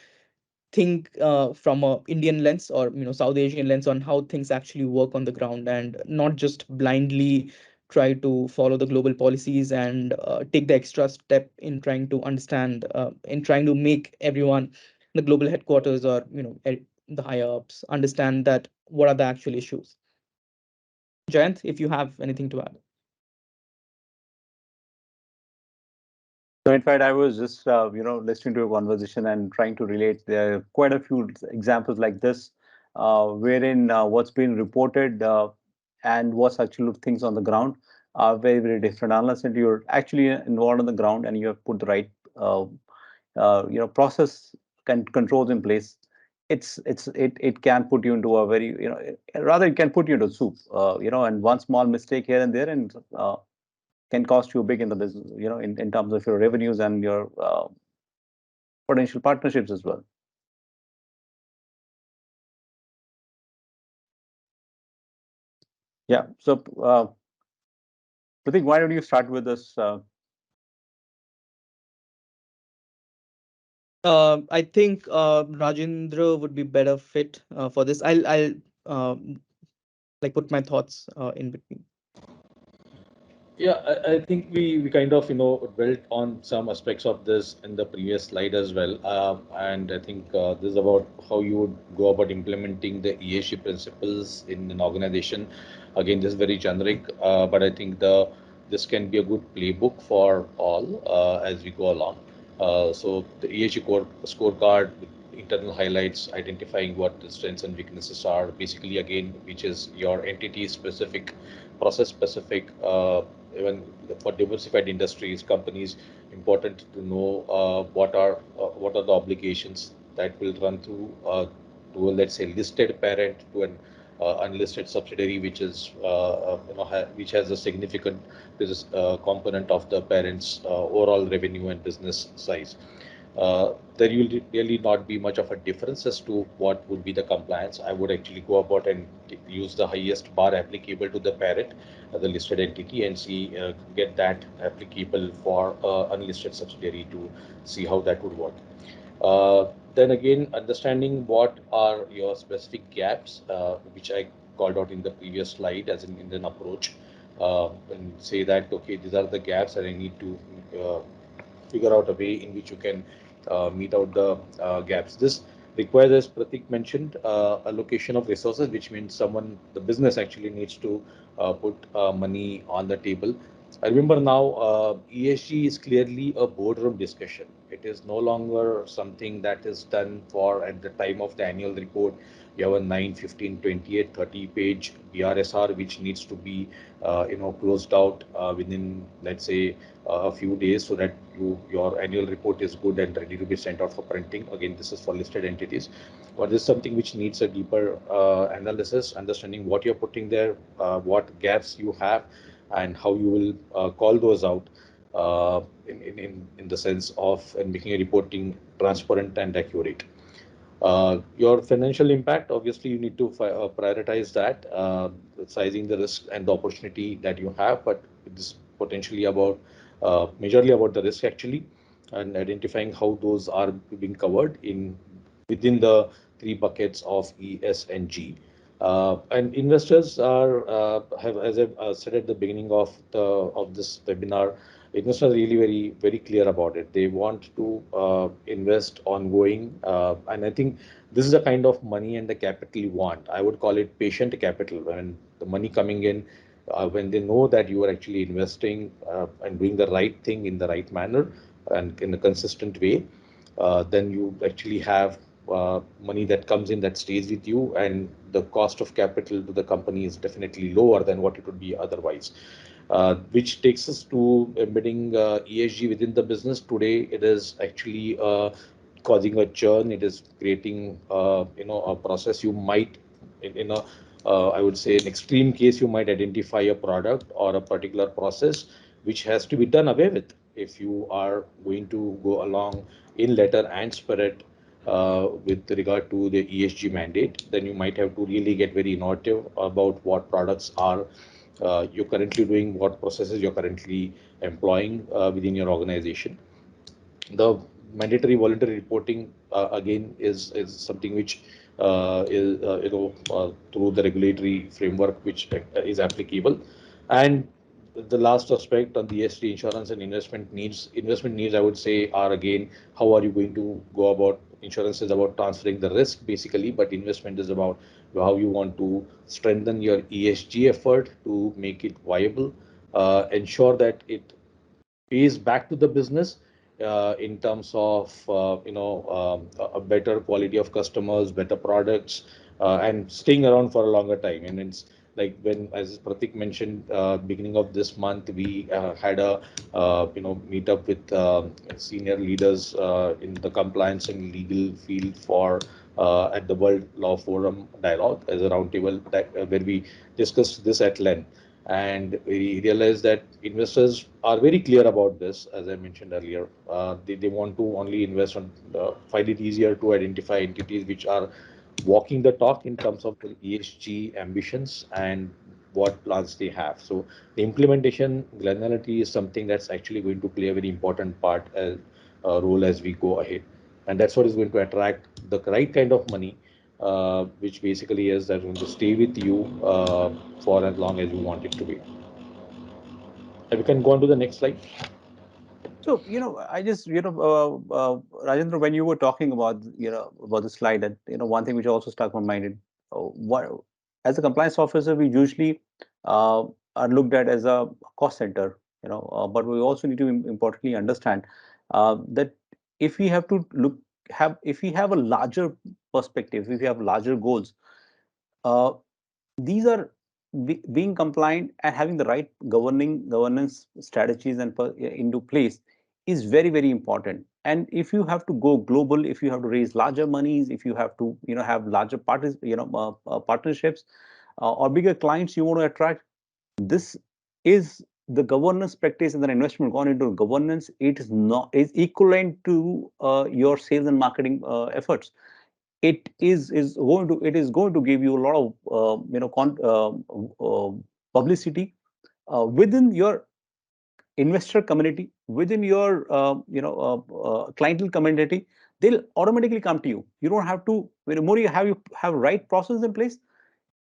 think from a Indian lens, or South Asian lens, on how things actually work on the ground, and not just blindly try to follow the global policies, and take the extra step in trying to understand, in trying to make everyone, the global headquarters, or the higher ups, understand that what are the actual issues. Jayant, if you have anything to add. So in fact, I was just listening to a conversation and trying to relate. There are quite a few examples like this, wherein what's been reported and what's actual things on the ground are very, very different. Unless and you're actually involved on the ground and you have put the right process controls in place, it can put you into a very, rather it can put you into soup, and one small mistake here and there, and can cost you big in the business, in terms of your revenues and your potential partnerships as well. Yeah. So, Pratik, why don't you start with this? I think Rajendra would be better fit for this. I'll like put my thoughts in between. Yeah, I think we kind of dwelt on some aspects of this in the previous slide as well, and I think this is about how you would go about implementing the ESG principles in an organization. Again, this is very generic, but I think this can be a good playbook for all as we go along. So the ESG scorecard with internal highlights, identifying what the strengths and weaknesses are, basically again, which is your entity specific, process specific. Even for diversified industries, companies, important to know what are the obligations that will run through to a, let's say, listed parent to an unlisted subsidiary, which is which has a significant business component of the parent's overall revenue and business size. There will really not be much of a difference as to what would be the compliance. I would actually go about and use the highest bar applicable to the parent, the listed entity, and see get that applicable for unlisted subsidiary to see how that would work. Then again, understanding what are your specific gaps, which I called out in the previous slide as an Indian approach, and say that, okay, these are the gaps and I need to figure out a way in which you can meet out the gaps. This requires, as Pratik mentioned, allocation of resources, which means the business actually needs to put money on the table. I remember now, ESG is clearly a boardroom discussion. It is no longer something that is done for at the time of the annual report. You have a 9, 15, 28, 30 page BRSR which needs to be closed out within, let's say, a few days, so that your annual report is good and ready to be sent out for printing. Again, this is for listed entities. But this is something which needs a deeper analysis, understanding what you're putting there, what gaps you have, and how you will call those out in the sense of making a reporting transparent and accurate. Your financial impact, obviously, you need to prioritize that, sizing the risk and the opportunity that you have. But it is potentially about, majorly about the risk actually, and identifying how those are being covered within the three buckets of E, S, and G. And investors have, as I said at the beginning of this webinar, investors are really very clear about it. They want to invest ongoing, and I think this is the kind of money and the capital you want. I would call it patient capital. When the money coming in, when they know that you are actually investing and doing the right thing in the right manner and in a consistent way, then you actually have money that comes in that stays with you, and the cost of capital to the company is definitely lower than what it would be otherwise. Which takes us to embedding ESG within the business. Today, it is actually causing a churn. It is creating, a process. You might, in a, I would say, in extreme case, you might identify a product or a particular process which has to be done away with if you are going to go along in letter and spirit with regard to the ESG mandate. Then you might have to really get very innovative about what products are you're currently doing, what processes you're currently employing within your organization. The mandatory voluntary reporting again is something which is through the regulatory framework which is applicable. And the last aspect on the ESG, insurance and investment needs. Investment needs, I would say, are again, how are you going to go about? Insurance is about transferring the risk basically, but investment is about how you want to strengthen your ESG effort to make it viable, ensure that it pays back to the business in terms of a better quality of customers, better products, and staying around for a longer time. And it's like, when, as Pratik mentioned, beginning of this month, we had a meet up with senior leaders in the compliance and legal field for at the World Law Forum Dialogue as a roundtable where we discussed this at length. And we realize that investors are very clear about this, as I mentioned earlier. They want to only invest on, find it easier to identify entities which are walking the talk in terms of the ESG ambitions and what plans they have. So the implementation granularity is something that's actually going to play a very important part as role as we go ahead. And that's what is going to attract the right kind of money, which basically is that going to stay with you for as long as you want it to be. And we can go on to the next slide. So, I just, Rajendra, when you were talking about, about the slide, that, one thing which also stuck in my mind, what, as a compliance officer, we usually are looked at as a cost center, but we also need to importantly understand that if we have to if we have a larger perspective, if we have larger goals, uh, these are being compliant and having the right governance strategies and into place is very important. And if you have to go global, if you have to raise larger monies, if you have to have larger partnerships or bigger clients you want to attract, this is the governance practice, and the investment gone into governance, it is equivalent to your sales and marketing efforts. It is going to give you a lot of publicity within your investor community, within your clientele community. They'll automatically come to you. You don't have to, more you have right process in place,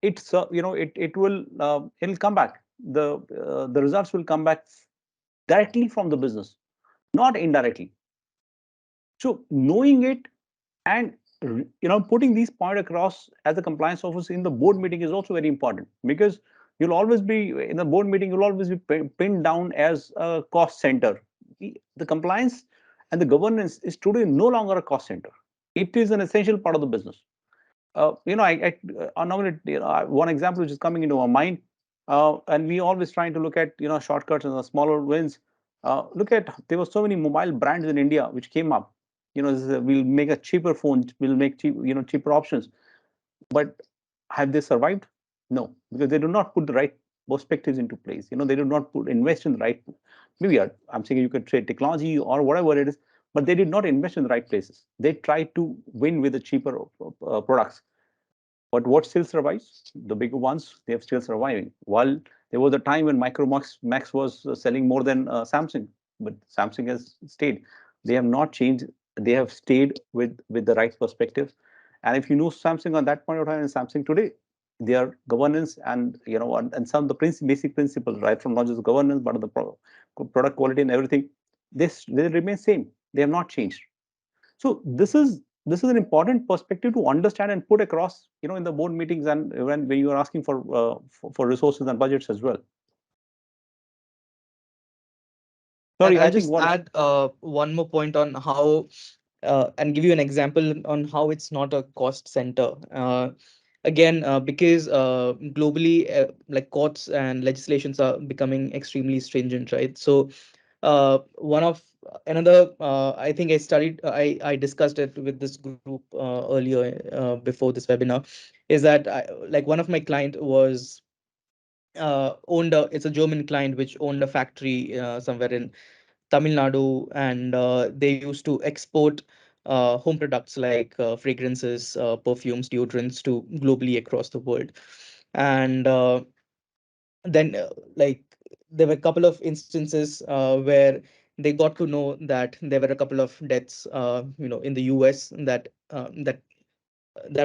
it'll come back. The results will come back directly from the business, not indirectly. So knowing it and putting these point across as a compliance officer in the board meeting is also very important, because you'll always be in the board meeting, you'll always be pinned down as a cost center. The compliance and the governance is today no longer a cost center. It is an essential part of the business. Now, one example which is coming into my mind, and we always trying to look at shortcuts and the smaller wins. Look at, there were so many mobile brands in India which came up. We'll make a cheaper phone, we'll make cheaper options, but have they survived? No, because they do not put the right perspectives into place. They do not invest in the right. Maybe I'm saying you could trade technology or whatever it is, but they did not invest in the right places. They tried to win with the cheaper products. But what still survives? The bigger ones, they are still surviving. While there was a time when Micromax was selling more than Samsung, but Samsung has stayed. They have not changed. They have stayed with the right perspectives. And if you know Samsung on that point of time and Samsung today, their governance and and some of the basic principles, right from not just governance but the product quality and everything, they remain same. They have not changed. So this is an important perspective to understand and put across, in the board meetings and when you are asking for resources and budgets as well. And Sorry, I I'll think just what. add one more point on how, and give you an example on how it's not a cost center. Again, because globally, like courts and legislations are becoming extremely stringent, right? So, one of another, I think I discussed it with this group earlier before this webinar, is that like one of my client was it's a German client which owned a factory somewhere in Tamil Nadu, and they used to export home products like fragrances, perfumes, deodorants to globally across the world. And then, like, there were a couple of instances where they got to know that there were a couple of deaths, in the US that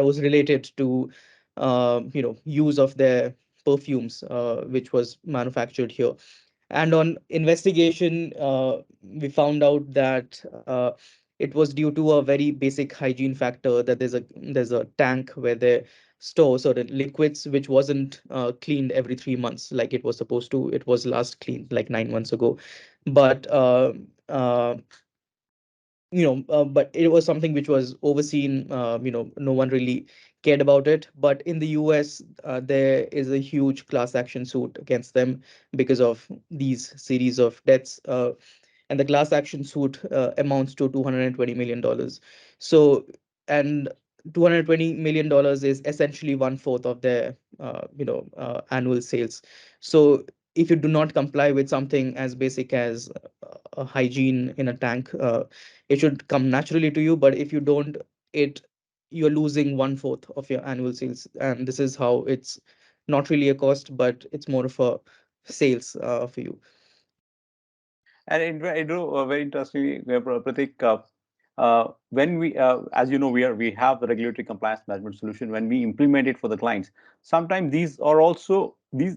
was related to use of their perfumes which was manufactured here. And on investigation, we found out that it was due to a very basic hygiene factor, that there's a tank where they store certain liquids which wasn't cleaned every 3 months like it was supposed to. It was last cleaned like 9 months ago. But but it was something which was overseen. No one really cared about it. But in the US, there is a huge class action suit against them because of these series of deaths. And the class action suit amounts to $220 million. So, and $220 million is essentially one fourth of their annual sales. So if you do not comply with something as basic as a hygiene in a tank, it should come naturally to you. But if you don't, it you're losing one fourth of your annual sales. And this is how it's not really a cost, but it's more of a sales for you. And it very interestingly, Pratik, when we, as you know, we have the regulatory compliance management solution. When we implement it for the clients, sometimes these are also these,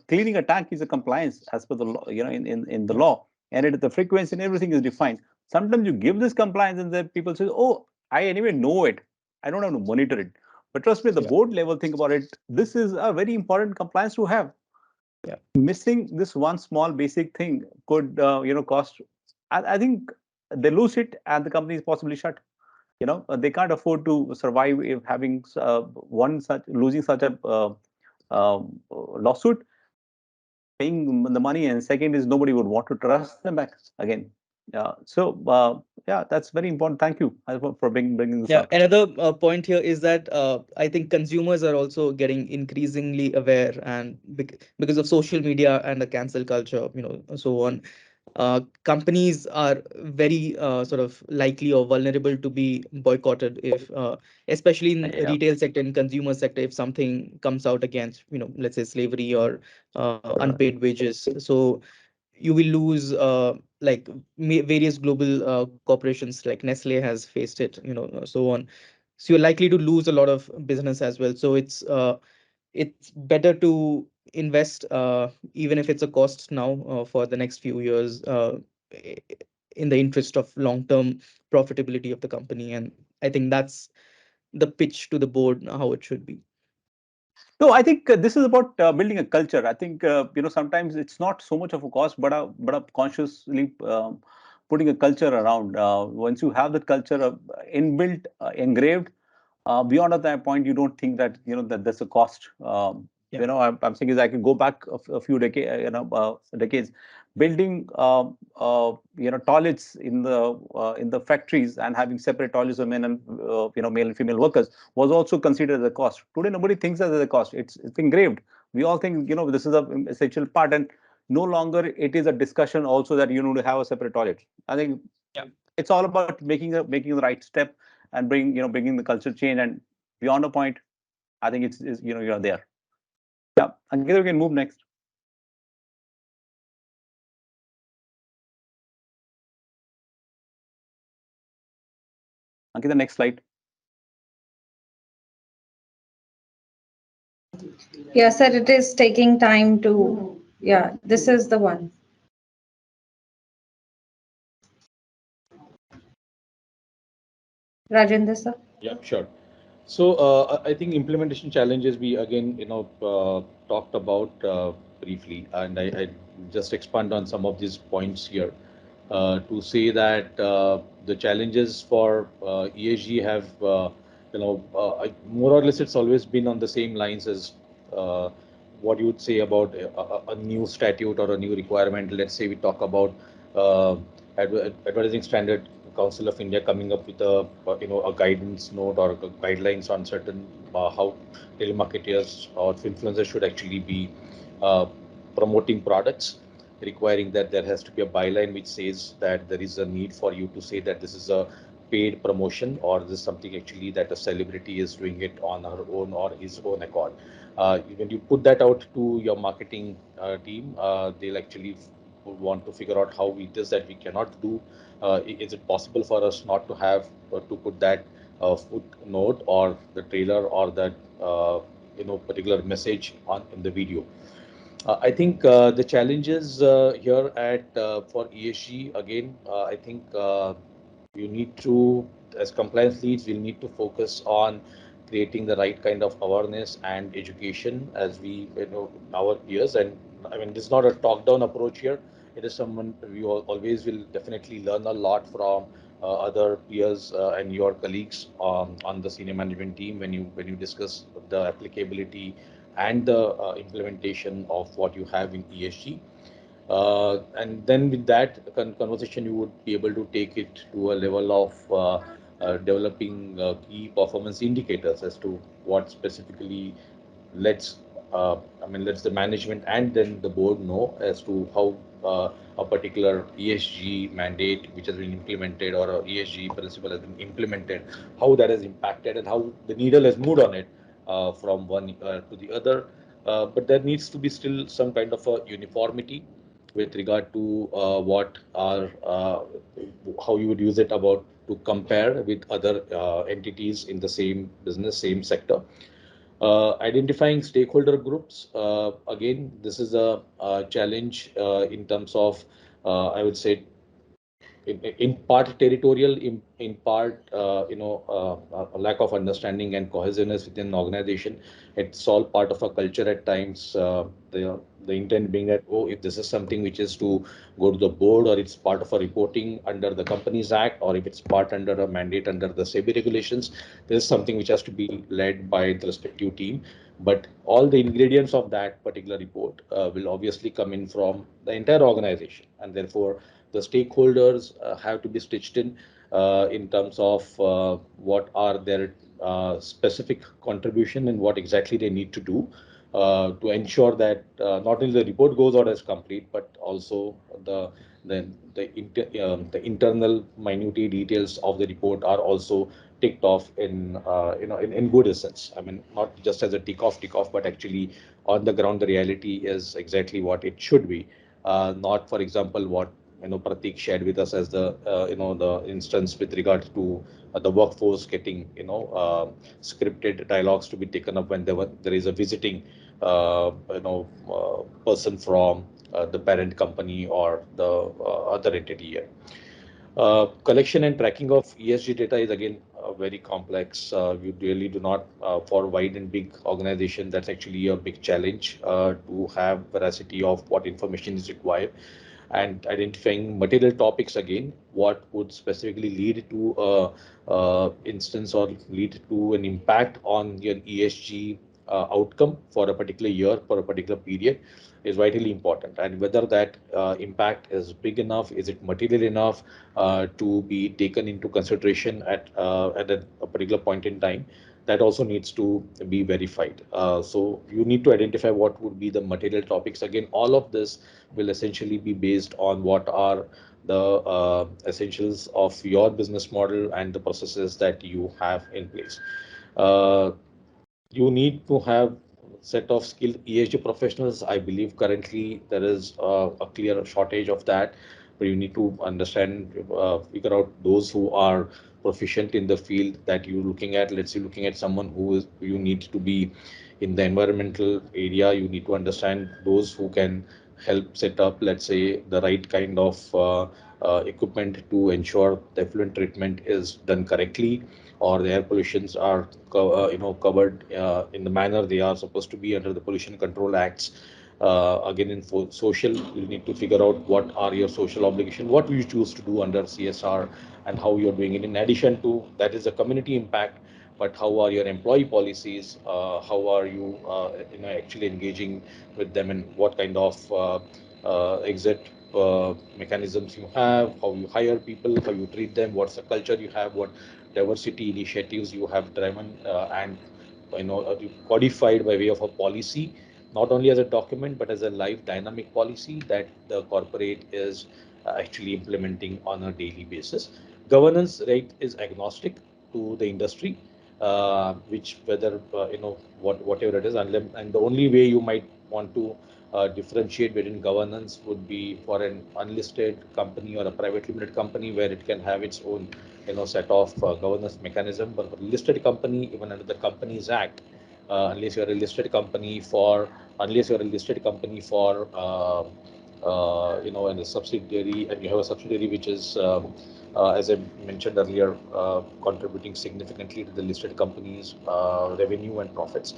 cleaning a tank is a compliance as per the law, in the law, and the frequency and everything is defined. Sometimes you give this compliance, and then people say, "Oh, I anyway know it. I don't have to monitor it." But trust me, the Yeah. board level, think about it. This is a very important compliance to have. Yeah. Missing this one small basic thing could cost. I think they lose it and the company is possibly shut. They can't afford to survive if having one such losing such a lawsuit, paying the money, and second is nobody would want to trust them back again. Yeah, that's very important. Thank you for bringing this Yeah, up. another point here is that I think consumers are also getting increasingly aware, and because of social media and the cancel culture, so on, companies are very sort of likely or vulnerable to be boycotted if, especially in Yeah. retail sector and consumer sector, if something comes out against, let's say slavery or unpaid wages. So you will lose like various global corporations like Nestle has faced it, so on. So you're likely to lose a lot of business as well. So it's better to invest, even if it's a cost now, for the next few years, i- in the interest of long-term profitability of the company. And I think that's the pitch to the board, how it should be. No, I think this is about building a culture. I think sometimes it's not so much of a cost, but a consciously putting a culture around. Once you have that culture inbuilt, engraved, beyond at that point, you don't think that that there's a cost. Yeah. I'm saying is I can go back a few decades, decades, building toilets in the factories and having separate toilets for men and male and female workers was also considered as a cost. Today, nobody thinks that as a cost. It's engraved. We all think this is a essential part, and no longer it is a discussion also that you need to have a separate toilet. I think Yeah. it's all about making the right step and bringing the culture change, and beyond a point, I think it's you're there. Yeah, Ankita, we can move next. Ankita, next slide. Yeah, sir, it is taking time to, yeah, this is the one. Rajendra, sir. Yeah, sure. So I think implementation challenges we again talked about briefly, and I just expand on some of these points here to say that the challenges for ESG have more or less it's always been on the same lines as what you would say about a new statute or a new requirement. Let's say we talk about advertising standard Council of India coming up with a a guidance note or guidelines on certain how telemarketers or influencers should actually be uh, promoting products, requiring that there has to be a byline which says that there is a need for you to say that this is a paid promotion or this is something actually that a celebrity is doing it on her own or his own accord. When you put that out to your marketing team, they'll actually want to figure out how it is that we cannot do. Is it possible for us not to have to put that footnote or the trailer or that particular message on in the video? I think the challenges here at for ESG again. I think you need to, as compliance leads, we'll need to focus on creating the right kind of awareness and education as we our peers. And I mean, this is not a top-down approach here. It is someone we always will definitely learn a lot from other peers and your colleagues on the senior management team when you discuss the applicability and the implementation of what you have in ESG. And then with that conversation, you would be able to take it to a level of developing key performance indicators as to what specifically lets lets the management and then the board know as to how a particular ESG mandate which has been implemented or a ESG principle has been implemented, how that has impacted and how the needle has moved on it from one to the other. But there needs to be still some kind of a uniformity with regard to what are how you would use it about to compare with other entities in the same business, same sector. Identifying stakeholder groups. Again, this is a challenge in terms of, I would say, in part territorial, in part, a lack of understanding and cohesiveness within an organization. It's all part of a culture at times. The intent being that, oh, if this is something which is to go to the board or it's part of a reporting under the Companies Act or if it's part under a mandate under the SEBI regulations, this is something which has to be led by the respective team. But all the ingredients of that particular report will obviously come in from the entire organization, and therefore the stakeholders have to be stitched in terms of what are their specific contribution and what exactly they need to do to ensure that not only the report goes out as complete, but also the the internal minute details of the report are also ticked off in in good essence. I mean, not just as a tick off, but actually on the ground the reality is exactly what it should be. Not, for example, what Pratik shared with us as the the instance with regard to the workforce getting scripted dialogues to be taken up when there is a visiting person from the parent company or the other entity here. Collection and tracking of ESG data is again very complex. We really do not, for wide and big organization, that's actually a big challenge to have veracity of what information is required. and identifying material topics again, what would specifically lead to a instance or lead to an impact on your ESG outcome for a particular year, for a particular period, is vitally important. And whether that impact is big enough, is it material enough to be taken into consideration at a particular point in time, that also needs to be verified. So you need to identify what would be the material topics. Again, all of this will essentially be based on what are the essentials of your business model and the processes that you have in place. Uh, you need to have set of skilled ESG professionals. I believe currently there is a clear shortage of that, but you need to understand, figure out those who are proficient in the field that you're looking at. Let's say looking at someone who is, you need to be in the environmental area. You need to understand those who can help set up, let's say, the right kind of equipment to ensure the effluent treatment is done correctly, or the air pollutions are covered in the manner they are supposed to be under the pollution control acts. Again, in social, you need to figure out what are your social obligation, what you choose to do under CSR, and how you're doing it. In addition to that is a community impact, but how are your employee policies, how are you actually engaging with them, and what kind of exit mechanisms you have, how you hire people, how you treat them, what's the culture you have, what diversity initiatives you have driven, and codified by way of a policy, not only as a document but as a live dynamic policy that the corporate is actually implementing on a daily basis. Governance, right, is agnostic to the industry, which whether whatever it is, and the only way you might want to differentiate between governance would be for an unlisted company or a private limited company, where it can have its own set of governance mechanism. But for a listed company, even under the Companies Act, unless you're a listed company for unless you're a listed company for and a subsidiary, and you have a subsidiary which is as I mentioned earlier, contributing significantly to the listed company's revenue and profits.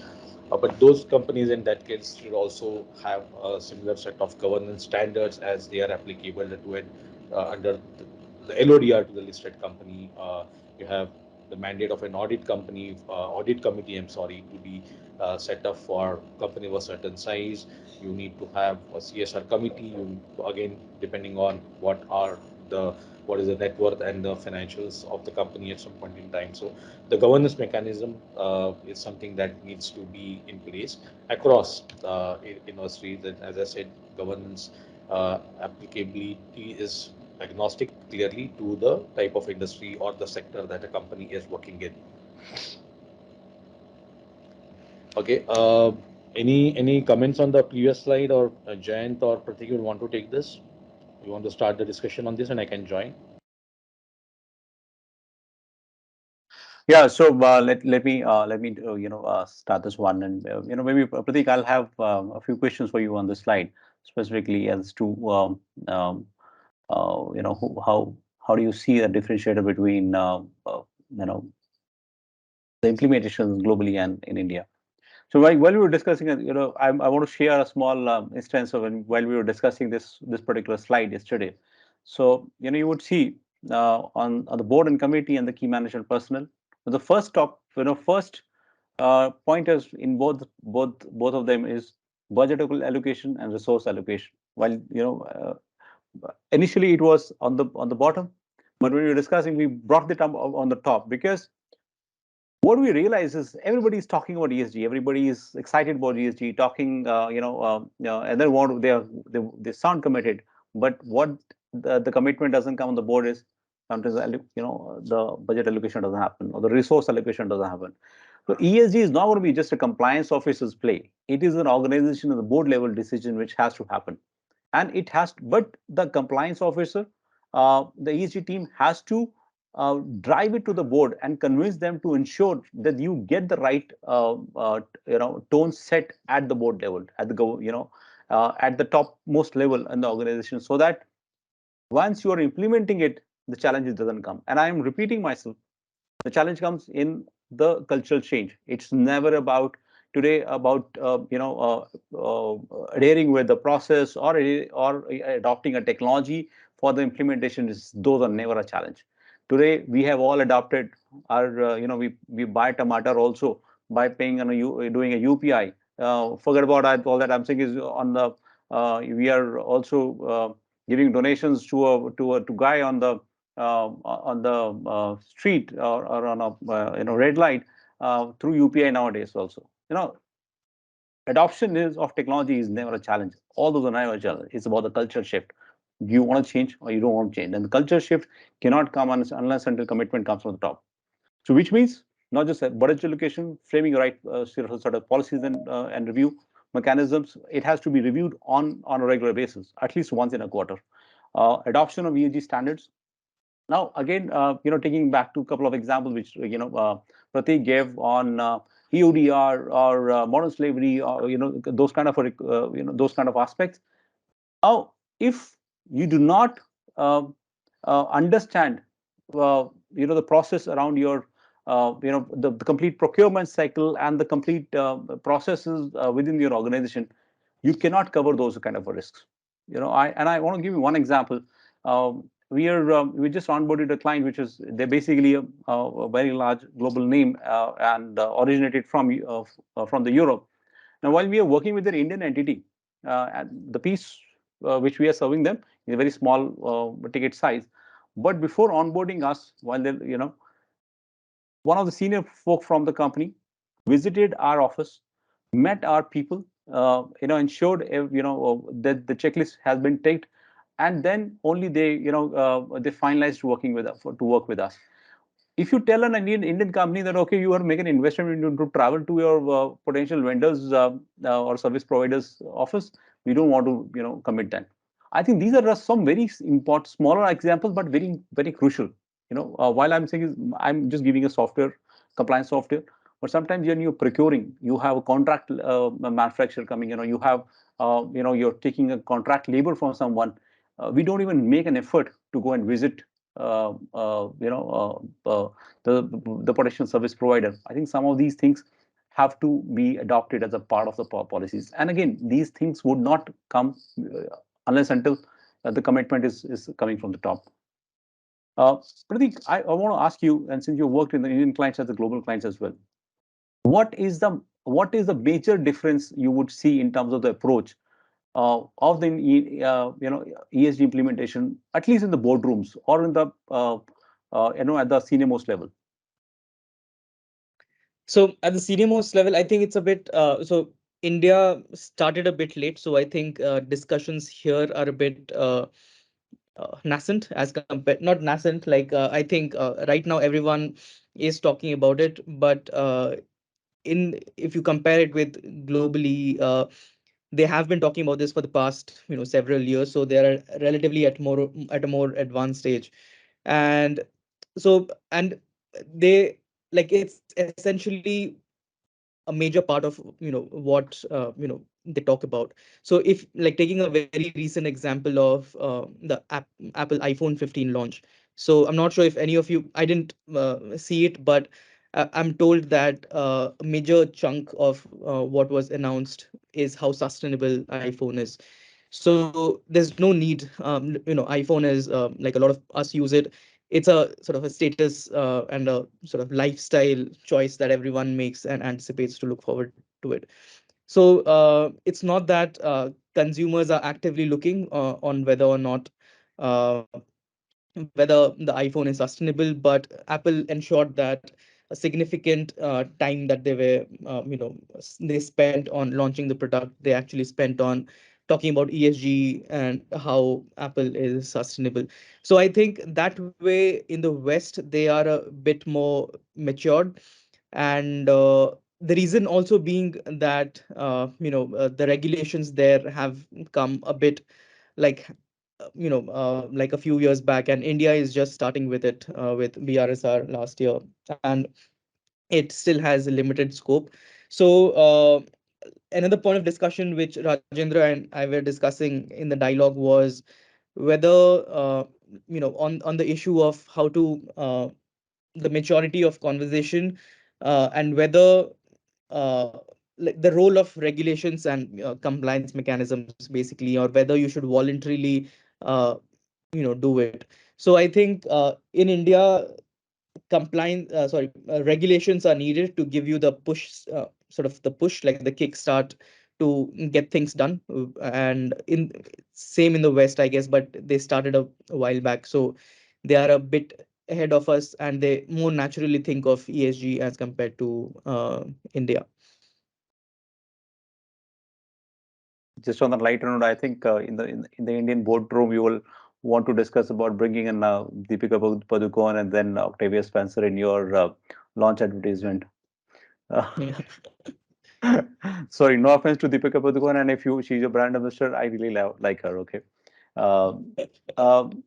But those companies in that case should also have a similar set of governance standards as they are applicable to it under the LODR to the listed company. You have the mandate of an audit company, audit committee, I'm sorry, to be set up for company of a certain size. You need to have a CSR committee. You, again, depending on what is the net worth and the financials of the company at some point in time. So the governance mechanism is something that needs to be in place across industries. And as I said, governance applicability is agnostic clearly to the type of industry or the sector that a company is working in. Okay. Any comments on the previous slide, or Jyant or Pratik, you want to take this? You want to start the discussion on this, and I can join. Yeah, so let me start this one, and maybe Pratik, I'll have a few questions for you on this slide, specifically as to how do you see a differentiator between you know the implementations globally and in India. So while we were discussing it, I want to share a small instance of while we were discussing this particular slide yesterday. So you would see on the board and committee and the key management personnel, the first top first pointers in both of them is budget allocation and resource allocation. While initially it was on the bottom, but when we were discussing, we brought it up on the top, because what we realize is everybody is talking about ESG. Everybody is excited about ESG, talking, and then they sound committed. But what the commitment doesn't come on the board is sometimes the budget allocation doesn't happen, or the resource allocation doesn't happen. So ESG is not going to be just a compliance officer's play. It is an organization at the board level decision which has to happen, and it has. But the compliance officer, the ESG team has to drive it to the board and convince them to ensure that you get the right tone set at the board level, at at the top most level in the organization, so that once you are implementing it, the challenges doesn't come. And I am repeating myself, the challenge comes in the cultural change. It's never about today about adhering with the process or adopting a technology for the implementation, is those are never a challenge. Today we have all adopted our we buy tomato also by paying on doing a UPI. Forget about that. All that I'm saying is on the we are also giving donations to guy on the street or on a red light through UPI nowadays also. Adoption is of technology is never a challenge. All those are never a challenge. It's about the culture shift. Do you want to change or you don't want to change? And the culture shift cannot come unless until commitment comes from the top. So which means not just budget allocation, framing right sort of policies and review mechanisms. It has to be reviewed on a regular basis, at least once in a quarter. Adoption of ESG standards. Now, again, taking back to a couple of examples which Pratik gave on EODR or modern slavery, or those kind of those kind of aspects. Now, if you do not uh, understand, the process around your, the complete procurement cycle and the complete processes within your organization, you cannot cover those kind of risks. I want to give you one example. We just onboarded a client which is they're basically a very large global name and originated from the Europe. Now, while we are working with their Indian entity, and the piece which we are serving them is a very small ticket size. But before onboarding us, while they, one of the senior folk from the company visited our office, met our people, ensured that the checklist has been ticked, and then only they finalized working with to work with us. If you tell an Indian company that okay, you are making an investment into to travel to your potential vendors or service providers office, we don't want to commit that. I think these are just some very important smaller examples, but very very crucial. While I'm saying is I'm just giving a software compliance software, but sometimes when you're procuring, you have a contract manufacturer coming. You have you're taking a contract labor from someone. We don't even make an effort to go and visit uh, uh, you know, the protection service provider. I think some of these things have to be adopted as a part of the policies. And again, these things would not come unless until the commitment is coming from the top. Uh, Pratik, I want to ask you, and since you worked in the Indian clients as the global clients as well, what is the major difference you would see in terms of the approach of the ESG implementation, at least in the boardrooms or in the at the senior most level? So at the senior most level, I think it's a bit so India started a bit late. So I think discussions here are a bit nascent as compared, not nascent, like I think right now everyone is talking about it, but in if you compare it with globally, they have been talking about this for the past several years, so they are relatively at a more advanced stage. And so and they, like, it's essentially a major part of what they talk about. So if, like, taking a very recent example of Apple iPhone 15 launch. So I'm not sure if any of you, I didn't see it, but I'm told that a major chunk of what was announced is how sustainable iPhone is. So there's no need. iPhone is, like, a lot of us use it. It's a sort of a status and a sort of lifestyle choice that everyone makes and anticipates to look forward to it. So it's not that consumers are actively looking on whether or not uh, whether the iPhone is sustainable, but Apple ensured that a significant time that they were, they spent on launching the product, they actually spent on talking about ESG and how Apple is sustainable. So I think that way in the West, they are a bit more matured. And the reason also being that, the regulations there have come a bit like like a few years back, and India is just starting with it with BRSR last year, and it still has a limited scope. So another point of discussion which Rajendra and I were discussing in the dialogue was whether on the issue of how to the maturity of conversation, and whether like the role of regulations and compliance mechanisms basically, or whether you should voluntarily uh, do it. So I think in India, compliance regulations are needed to give you the push, sort of the push, like the kickstart to get things done. And in same in the West, I guess, but they started a while back, so they are a bit ahead of us, and they more naturally think of ESG as compared to India. Just on the lighter note, I think in the Indian boardroom, you will want to discuss about bringing in Deepika Padukone and then Octavia Spencer in your launch advertisement. Uh, Yeah. Sorry, no offense to Deepika Padukone, and if she's your brand ambassador, I really like her. Okay. Um, um,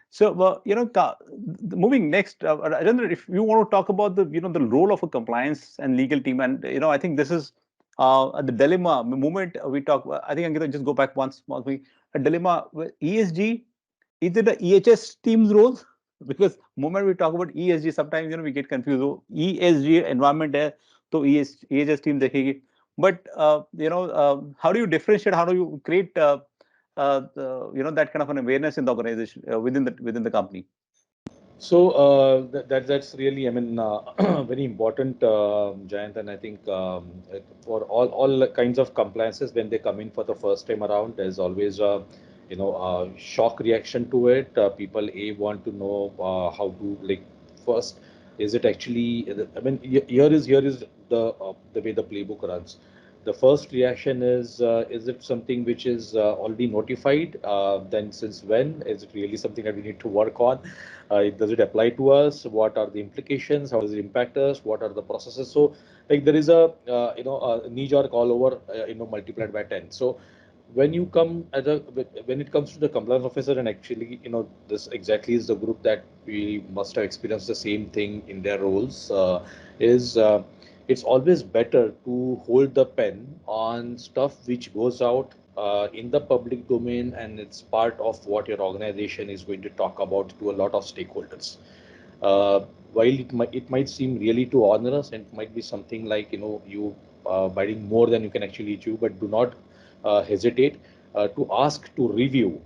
so, moving next, Rajendra, if you want to talk about the role of a compliance and legal team, and I think this is the dilemma. The moment we talk, I think I'm going to just go back one small thing. A dilemma with ESG, is it the EHS team's role? Because moment we talk about ESG, sometimes we get confused. Oh, ESG environment है, तो EHS team देखेगी. But how do you differentiate? How do you create that kind of an awareness in the organization within the company? So that's really, I mean, very important, Jayant, and I think for all kinds of compliances, when they come in for the first time around, there's always a shock reaction to it. People want to know how to, like, first, is it actually? I mean, here is the way the playbook runs. The first reaction is it something which is already notified? Then since when? Is it really something that we need to work on? Does it apply to us? What are the implications? How does it impact us? What are the processes? So, like, there is a knee jerk all over, multiplied by 10. So when you come as a when it comes to the compliance officer, and actually, this exactly is the group that we must have experienced the same thing in their roles, is it's always better to hold the pen on stuff which goes out in the public domain, and it's part of what your organization is going to talk about to a lot of stakeholders. uh, while it might seem really too onerous, and it might be something like, you biting more than you can actually chew, but do not hesitate to ask to review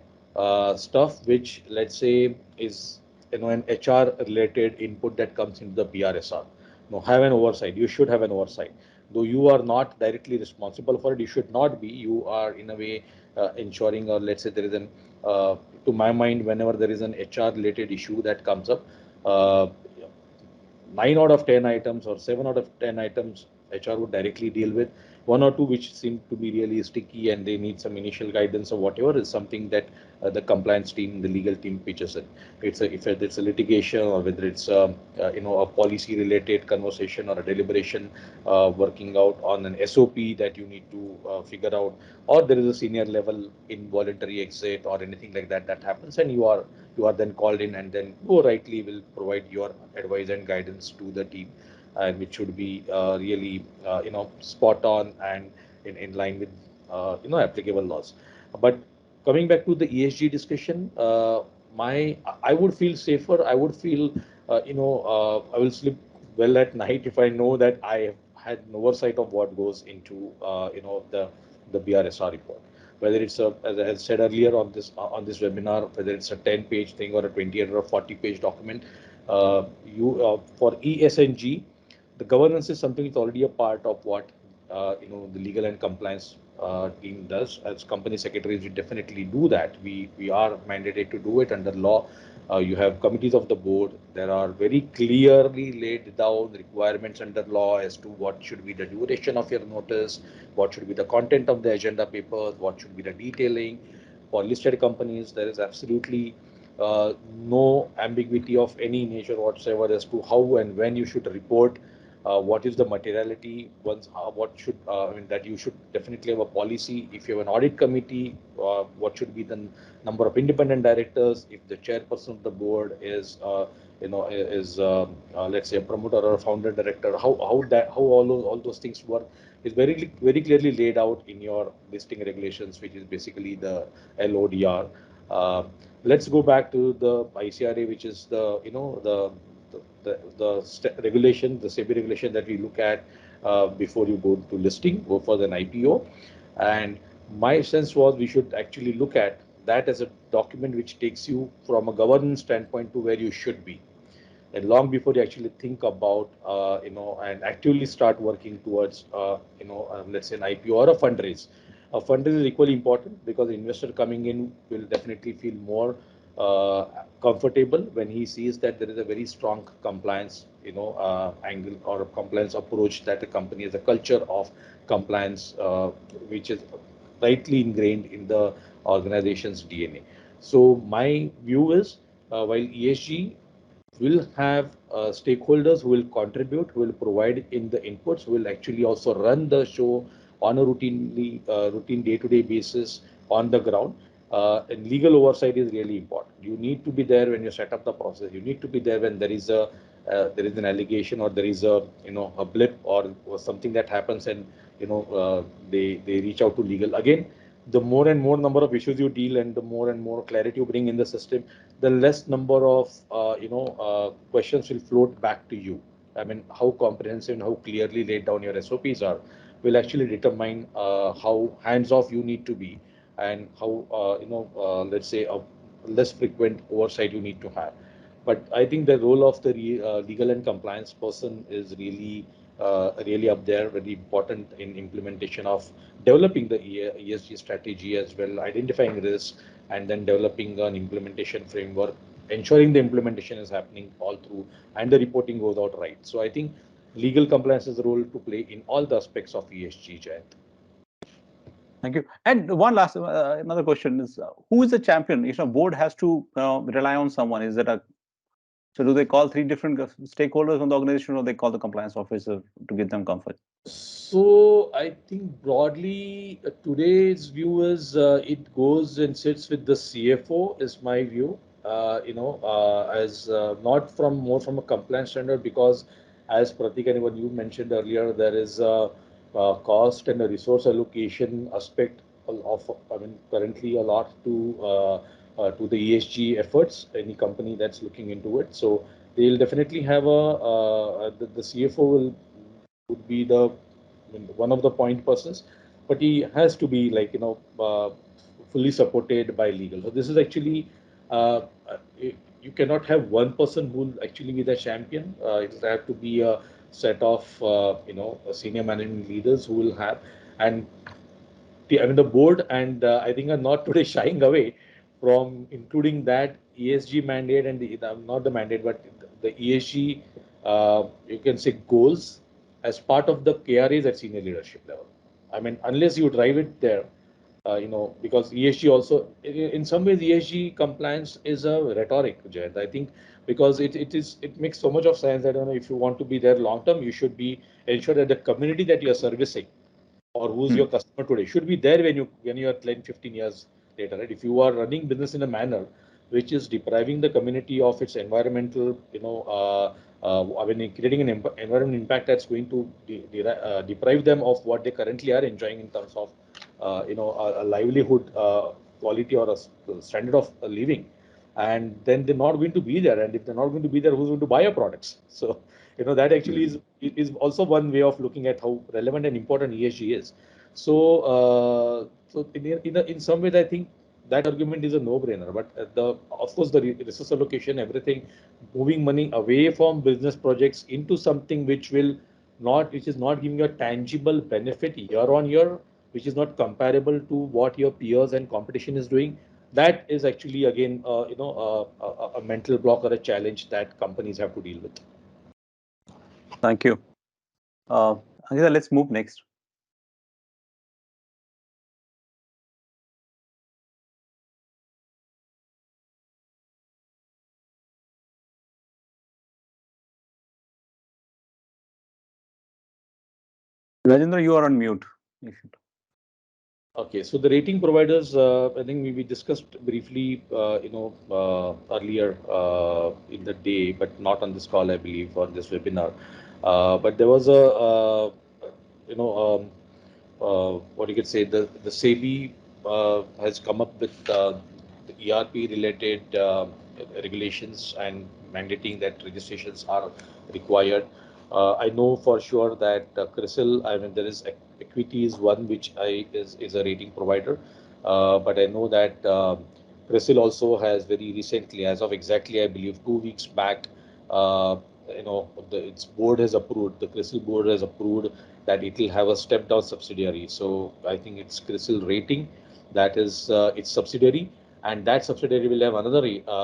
stuff which, let's say, is an HR related input that comes into the BRSR. Have an oversight. You should have an oversight, though you are not directly responsible for it. You should not be. You are in a way ensuring, or let's say there is an to my mind, whenever there is an HR related issue that comes up, uh, 9 out of 10 items or 7 out of 10 items HR would directly deal with. One or two which seem to be really sticky and they need some initial guidance or whatever is something that the compliance team, the legal team pitches in. If it's a litigation, or whether it's a policy related conversation or a deliberation, working out on an SOP that you need to figure out, or there is a senior level involuntary exit or anything like that happens, and you are then called in, and then you rightly will provide your advice and guidance to the team, and which should be really spot on and in line with applicable laws. But coming back to the ESG discussion, my I would feel safer. I would feel I will sleep well at night if I know that I have had an oversight of what goes into the BRSR report. Whether it's as I had said earlier on this webinar, whether it's a 10-page thing or a 20 or a 40-page document, you for ESG, the governance is something that's already a part of what the legal and compliance team does. As company secretaries, we definitely do that. We are mandated to do it under law. You have committees of the board. There are very clearly laid down requirements under law as to what should be the duration of your notice, what should be the content of the agenda papers, what should be the detailing. For listed companies, there is absolutely no ambiguity of any nature whatsoever as to how and when you should report. What is the materiality? What should I mean, that you should definitely have a policy. If you have an audit committee, what should be the number of independent directors? If the chairperson of the board is let's say a promoter or a founder director, how all those things work is very clearly laid out in your listing regulations, which is basically the LODR. Uh, let's go back to the ICRA, which is the regulation, the SEBI regulation that we look at. before you go to listing, go for an IPO. And my sense was we should actually look at that as a document which takes you from a governance standpoint to where you should be, and long before you actually think about and actively start working towards let's say an IPO or a fundraise. A fundraise is equally important because the investor coming in will definitely feel more comfortable when he sees that there is a very strong compliance angle or a compliance approach, that the company has a culture of compliance which is rightly ingrained in the organization's DNA. So my view is, while ESG will have stakeholders who will contribute, who will provide in the inputs, who will actually also run the show on a routine day-to-day basis on the ground. And legal oversight is really important. You need to be there when you set up the process. You need to be there when there is an allegation, or there is a blip, or something that happens, and they reach out to legal again. The more and more number of issues you deal, and the more and more clarity you bring in the system, the less number of questions will float back to you. I mean, how comprehensive and how clearly laid down your SOPs are will actually determine how hands-off you need to be, and how let's say a less frequent oversight you need to have. But I think the role of the legal and compliance person is really up there, very important in implementation of developing the ESG strategy as well, identifying risks, and then developing an implementation framework, ensuring the implementation is happening all through, and the reporting goes out right. So I think legal compliance has a role to play in all the aspects of ESG, Jayant. Thank you. And one last another question is, who is the champion? If a board has to rely on someone, is it a so do they call three different stakeholders from the organization, or they call the compliance officer to give them comfort? So I think broadly today's view is it goes and sits with the CFO, is my view. As not from more from a compliance standard, because as Pratik and even you mentioned earlier, there is a cost and a resource allocation aspect of, I mean, currently a lot to the ESG efforts. Any company that's looking into it, so they'll definitely have the CFO would be one of the point persons, but he has to be fully supported by legal. So this is actually you cannot have one person who will actually be the champion. It will have to be a set of senior management leaders who will have, and I mean the board, and I think are not today shying away from including that ESG mandate and not the mandate, but the ESG you can say goals as part of the KRAs at senior leadership level. I mean, unless you drive it there, because ESG also, in some ways, ESG compliance is a rhetoric, Jayant. I think because it makes so much of sense that if you want to be there long term, you should be ensure that the community that you are servicing, or who's Hmm. your customer today, should be there when you are 10, 15 years later, right? If you are running business in a manner which is depriving the community of its environmental, I mean, creating an environment impact that's going to deprive them of what they currently are enjoying in terms of, a livelihood quality, or a standard of living, and then they're not going to be there. And if they're not going to be there, who's going to buy your products? So that actually is also one way of looking at how relevant and important ESG is. So in some ways, I think that argument is a no-brainer. But of course the resource allocation, everything, moving money away from business projects into something which is not giving you a tangible benefit year on year, which is not comparable to what your peers and competition is doing. That is actually again a mental block or a challenge that companies have to deal with. Thank you. Uh, Angita, let's move next. Rajendra, you are on mute. You should. Okay, so the rating providers, I think we discussed briefly, earlier in the day, but not on this call, I believe, on this webinar. But there was you know, what you could say, the SEBI has come up with the ERP related regulations and mandating that registrations are required. I know for sure that CRISIL, I mean, there is Equity is one which is a rating provider, but I know that CRISIL also has very recently, as of exactly I believe 2 weeks back, uh, its board has approved, the CRISIL board has approved that it will have a step down subsidiary. So I think it's CRISIL Rating, that is its subsidiary, and that subsidiary will have another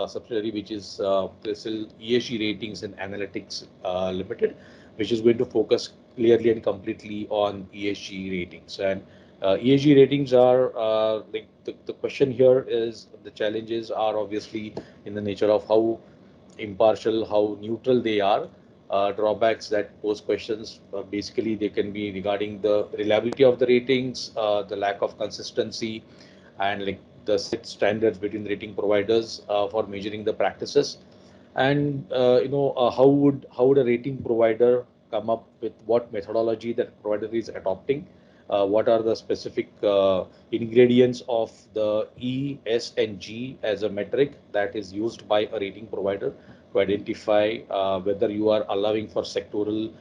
subsidiary which is CRISIL ESG Ratings and Analytics Limited, which is going to focus clearly and completely on ESG ratings. And ESG ratings are like the question here is the challenges are obviously in the nature of how impartial, how neutral they are. Drawbacks that pose questions, basically they can be regarding the reliability of the ratings, the lack of consistency, and like the set standards between rating providers for measuring the practices. And how would a rating provider come up with what methodology that provider is adopting? What are the specific ingredients of the E, S, and G as a metric that is used by a rating provider to identify whether you are allowing for sectoral,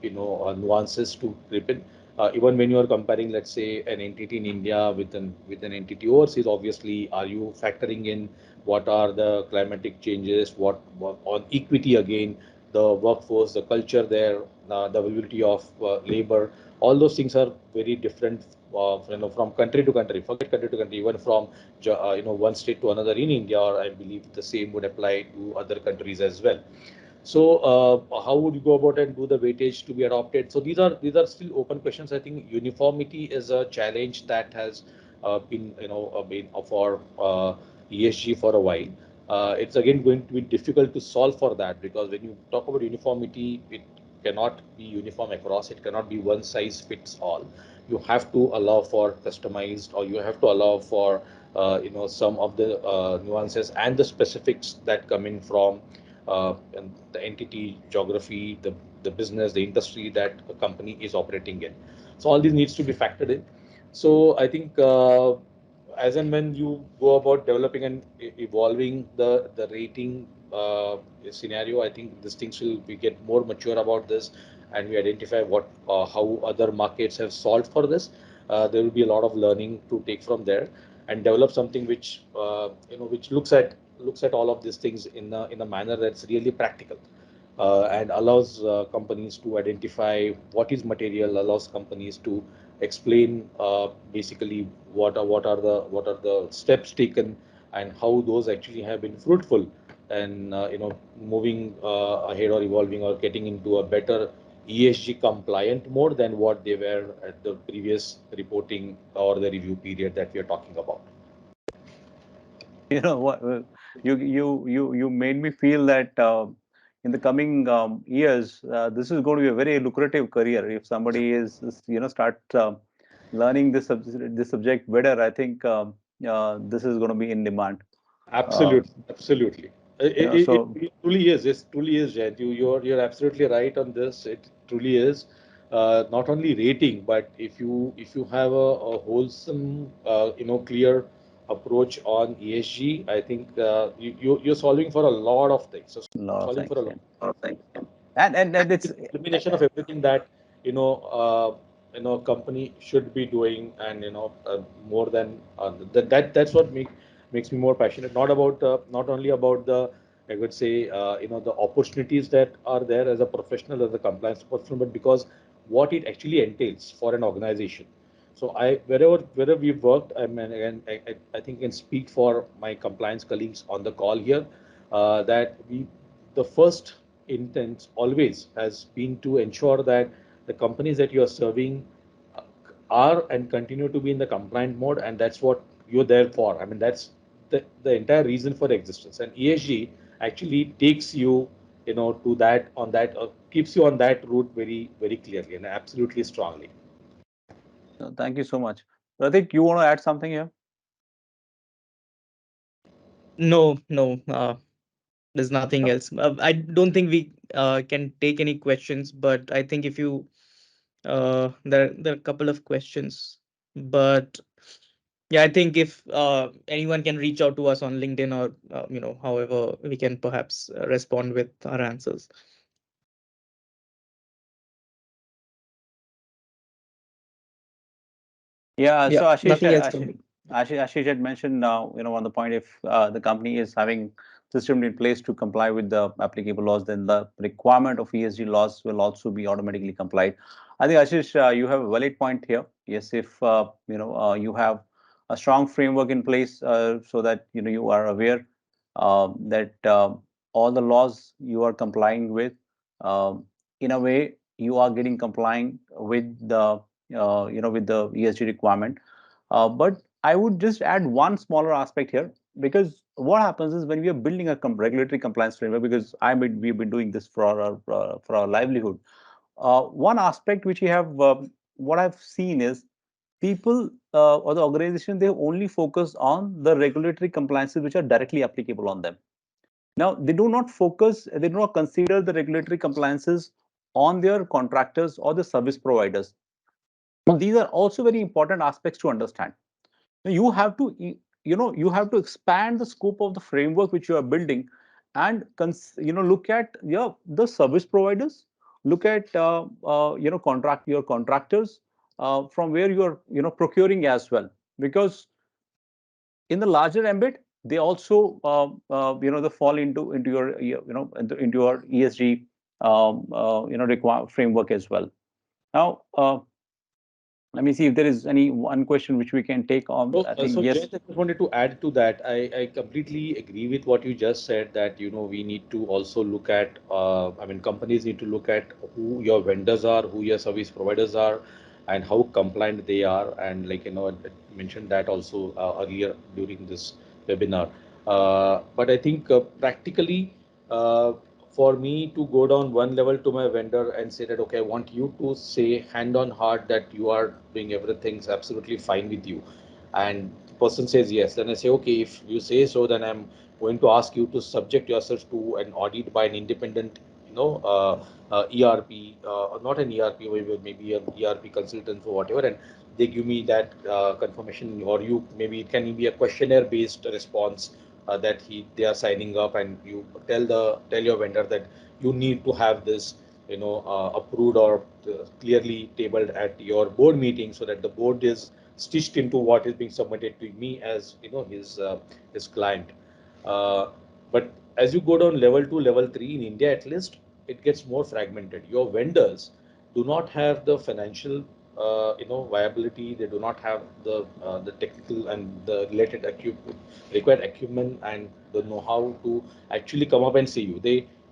nuances to creep in. Even when you are comparing, let's say, an entity in India with an entity overseas, obviously, are you factoring in what are the climatic changes, what on equity again, the workforce, the culture there, the availability of labor, all those things are very different, from country to country. Forget country to country, even from one state to another in India, or I believe the same would apply to other countries as well. So, how would you go about and do the weightage to be adopted? So these are still open questions. I think uniformity is a challenge that has been for ESG for a while. It's again going to be difficult to solve for that, because when you talk about uniformity, it cannot be uniform across. It cannot be one size fits all. You have to allow for customized, or you have to allow for some of the nuances and the specifics that come in from and the entity, geography, the business, the industry that a company is operating in. So all these needs to be factored in. So I think as and when you go about developing and evolving the rating scenario, I think these things will we get more mature about this, and we identify what how other markets have solved for this. There will be a lot of learning to take from there and develop something which which looks at all of these things in a manner that's really practical, and allows companies to identify what is material, allows companies to explain basically what are the steps taken and how those actually have been fruitful, and moving ahead or evolving or getting into a better ESG compliant mode than what they were at the previous reporting or the review period that we are talking about. You know what? You made me feel that in the coming years, this is going to be a very lucrative career if somebody start learning this subject better. I think this is going to be in demand. Uh, Absolutely, absolutely. so It truly is. It truly is, Jayant. You're absolutely right on this. It truly is. Not only rating, but if you have a wholesome, clear approach on ESG, I think you're solving for a lot of things. So a lot of solving things, for a yeah. lot of things. And it's It's a combination of everything that company should be doing, and more than that's what makes me more passionate, not only about the, I would say, the opportunities that are there as a professional, as a compliance professional, but because what it actually entails for an organization. So I wherever we've worked, I mean, again, I think I can speak for my compliance colleagues on the call here, that the first intent always has been to ensure that the companies that you are serving uh, are and continue to be in the compliant mode, and that's what you're there for. I mean, that's the entire reason for existence. And ESG actually takes you, to that on that keeps you on that route very very clearly and absolutely strongly. thank you so much. Pratik, you want to add something here? No, no, there's nothing else. I don't think we can take any questions, but I think if you there are a couple of questions, but yeah, I think if anyone can reach out to us on LinkedIn or however we can perhaps respond with our answers. Yeah, so Yeah, Ashish, nothing else from me. Ashish had mentioned, on the point, if the company is having system in place to comply with the applicable laws, then the requirement of ESG laws will also be automatically complied. I think, Ashish, you have a valid point here. Yes, if you have a strong framework in place, so that you are aware that all the laws you are complying with, um, in a way you are getting complying with the with the ESG requirement. But I would just add one smaller aspect here, because what happens is when we are building a regulatory compliance framework, because we've been doing this for our livelihood. One aspect which we have, what I've seen is people or the organization, they only focus on the regulatory compliances which are directly applicable on them. Now, they do not focus, they do not consider the regulatory compliances on their contractors or the service providers. Now, these are also very important aspects to understand. You have to, you have to expand the scope of the framework which you are building, and look at the service providers, look at your contractors, from where you are procuring as well, because in the larger ambit they also they fall into your into your ESG require framework as well. Now, let me see if there is any one question which we can take on. So, I think so yes. Jayant, I just wanted to add to that. I completely agree with what you just said, that we need to also look at, I mean, companies need to look at who your vendors are, who your service providers are, and how compliant they are. And like, I mentioned that also earlier during this webinar. But I think practically, uh, for me to go down one level to my vendor and say that, okay, I want you to say hand on heart that you are doing everything's absolutely fine with you, and the person says yes, then I say, okay, if you say so, then I'm going to ask you to subject yourself to an audit by an independent ERP, not an ERP, maybe an ERP consultant or whatever, and they give me that confirmation. Or you, maybe it can be a questionnaire based response that they are signing up, and you tell your vendor that you need to have this approved or clearly tabled at your board meeting, so that the board is stitched into what is being submitted to me as his client. Uh, but as you go down level 2, level 3 in India, at least it gets more fragmented. Your vendors do not have the financial viability. They do not have the technical and the related required acumen and the know-how to actually come up and see you.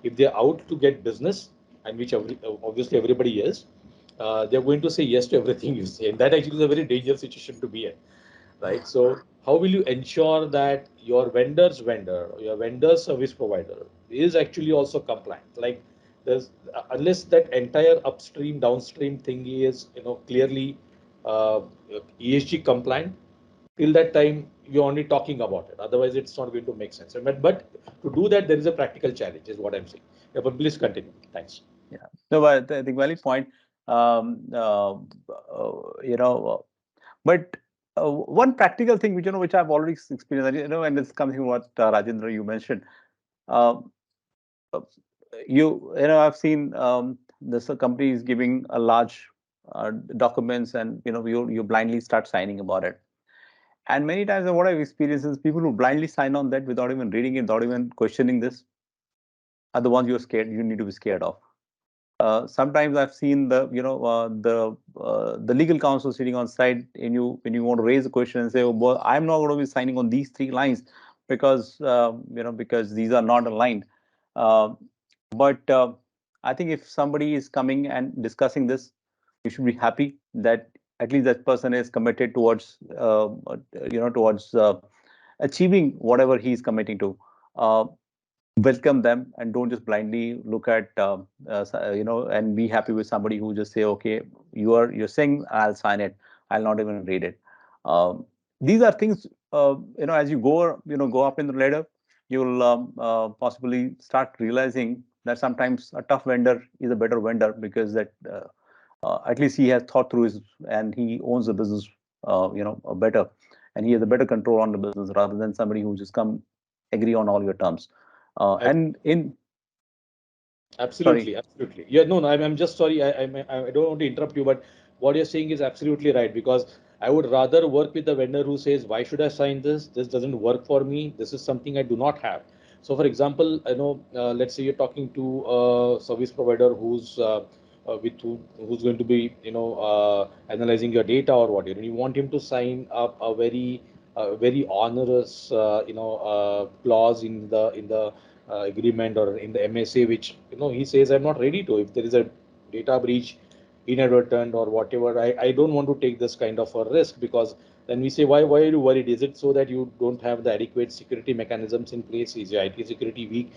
If they're out to get business, and which obviously everybody is, they're going to say yes to everything you say, and that actually is a very dangerous situation to be in, right? So how will you ensure that your vendor's vendor, your vendor's service provider is actually also compliant? Like, there's unless that entire upstream downstream thing is clearly uh, ESG compliant, till that time you're only talking about it. Otherwise, it's not going to make sense. But to do that, there is a practical challenge, is what I'm saying. Yeah, but please continue. Thanks. Yeah. No, but I think valid point. Um, uh, you know, but one practical thing which which I've already experienced, and it's something what Rajendra you mentioned. Uh, uh, I've seen this company is giving a large documents, and you blindly start signing about it. And many times, what I've experienced is people who blindly sign on that without even reading it, without even questioning this, are the ones you're scared. You need to be scared of. Sometimes I've seen the legal counsel sitting on side, and when you want to raise a question and say, "Oh, boy, I'm not going to be signing on these three lines because because these are not aligned." Uh, but I think if somebody is coming and discussing this, you should be happy that at least that person is committed towards towards achieving whatever he is committing to. Uh, Welcome them, and don't just blindly look at and be happy with somebody who just say, okay, you're saying, I'll sign it, I'll not even read it. These are things, as you go up in the ladder, you'll possibly start realizing that sometimes a tough vendor is a better vendor, because that at least he has thought through his, and he owns the business better, and he has a better control on the business, rather than somebody who just come agree on all your terms. And in Sorry. Absolutely, absolutely. Yeah, no, no. I'm just sorry. I don't want to interrupt you, but what you're saying is absolutely right, because I would rather work with the vendor who says, why should I sign this? This doesn't work for me. This is something I do not have. So, for example, let's say you're talking to a service provider who's going to be, analyzing your data or whatever, and you want him to sign up a very onerous, clause in the agreement or in the MSA, which he says I'm not ready to. If there is a data breach, inadvertent or whatever, I don't want to take this kind of a risk, because then we say, why are you worried? Is it so that you don't have the adequate security mechanisms in place? Is your IT security weak?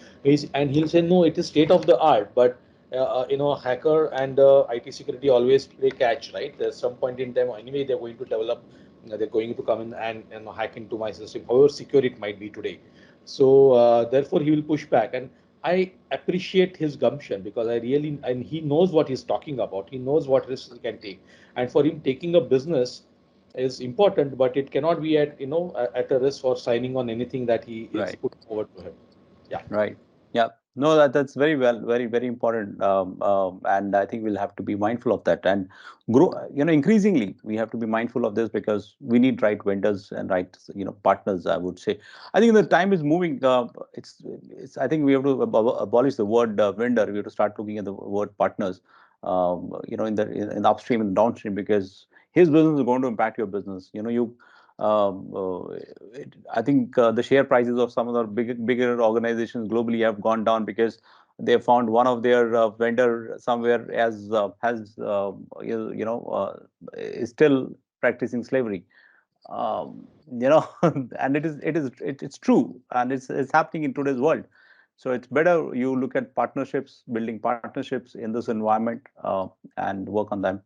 And he'll say, no, it is state of the art, but hacker and IT security always play catch, right? There's some point in time anyway they're going to develop, they're going to come in and hack into my system, however secure it might be today. So therefore he will push back, and I appreciate his gumption, because and he knows what he's talking about. He knows what risks he can take, and for him taking a business is important, but it cannot be at a risk for signing on anything that he is Right. put forward to him. Yeah. Right. Yeah. No, that's very well, very important. And I think we'll have to be mindful of that and grow. Increasingly we have to be mindful of this because we need right vendors and right, partners, I would say. I think the time is moving. I think we have to abolish the word vendor. We have to start looking at the word partners. In the upstream and downstream, because his business is going to impact your business. I think the share prices of some of the bigger organizations globally have gone down because they found one of their vendor somewhere as has is still practicing slavery. And it's true, and it's happening in today's world. So it's better you look at partnerships, building partnerships in this environment, and work on them.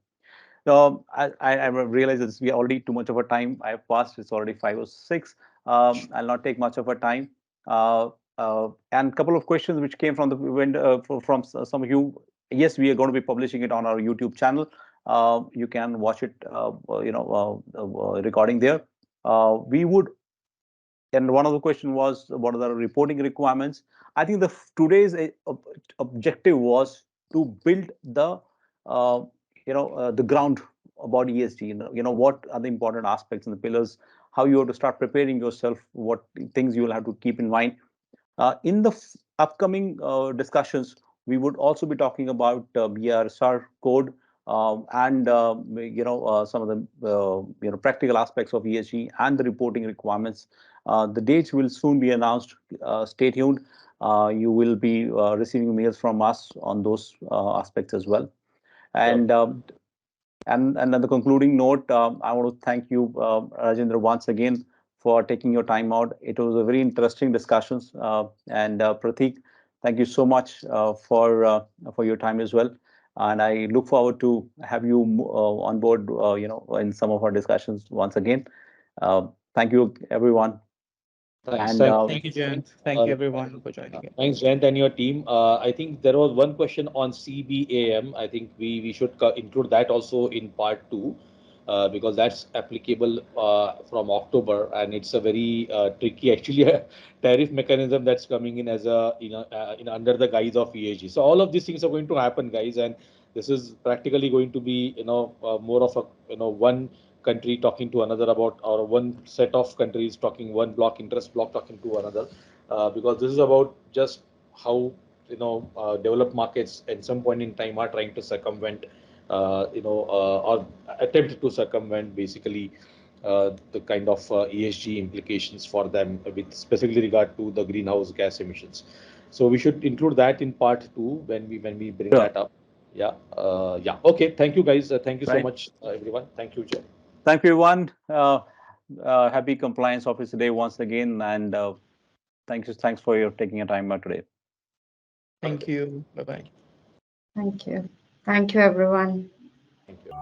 I realize that we are already too much of a time. I have passed. It's already 5 or 6. I'll not take much of a time. And a couple of questions which came from from some of you. Yes, we are going to be publishing it on our YouTube channel. You can watch it, recording there. We would And one of the question was, what are the reporting requirements? I think today's objective was to build the ground about ESG. What are the important aspects and the pillars, how you have to start preparing yourself, what things you will have to keep in mind. In the upcoming discussions, we would also be talking about BRSR code, and some of the practical aspects of ESG and the reporting requirements. The dates will soon be announced. Stay tuned. You will be receiving mails from us on those aspects as well. Sure. And on the concluding note, I want to thank you, Rajendra, once again for taking your time out. It was a very interesting discussions. And Pratik, thank you so much for your time as well. And I look forward to have you on board, in some of our discussions once again. Thank you, everyone. Thanks. And Thanks. Thank you, Jyant. Thank Uh, you, everyone, for joining in. Thanks, Jyant, and your team. I think there was one question on CBAM. I think we should include that also in part two, because that's applicable from October, and it's a very tricky, actually, a tariff mechanism that's coming in as under the guise of ESG. So all of these things are going to happen, guys, and this is practically going to be more of a one country talking to another about, or one set of countries talking, one block interest block talking to another, because this is about just how developed markets at some point in time are trying to circumvent, or attempt to circumvent, basically, the kind of ESG implications for them, with specifically regard to the greenhouse gas emissions. So we should include that in part two when we bring sure, that up. Yeah. Yeah. Okay. Thank you, guys. Thank you so right. much, everyone. Thank you, Jay. Thank you, everyone. Happy Compliance Officer Day once again, and thanks for your taking your time out today. Thank you. Bye bye. Thank you. Thank you, everyone. Thank you.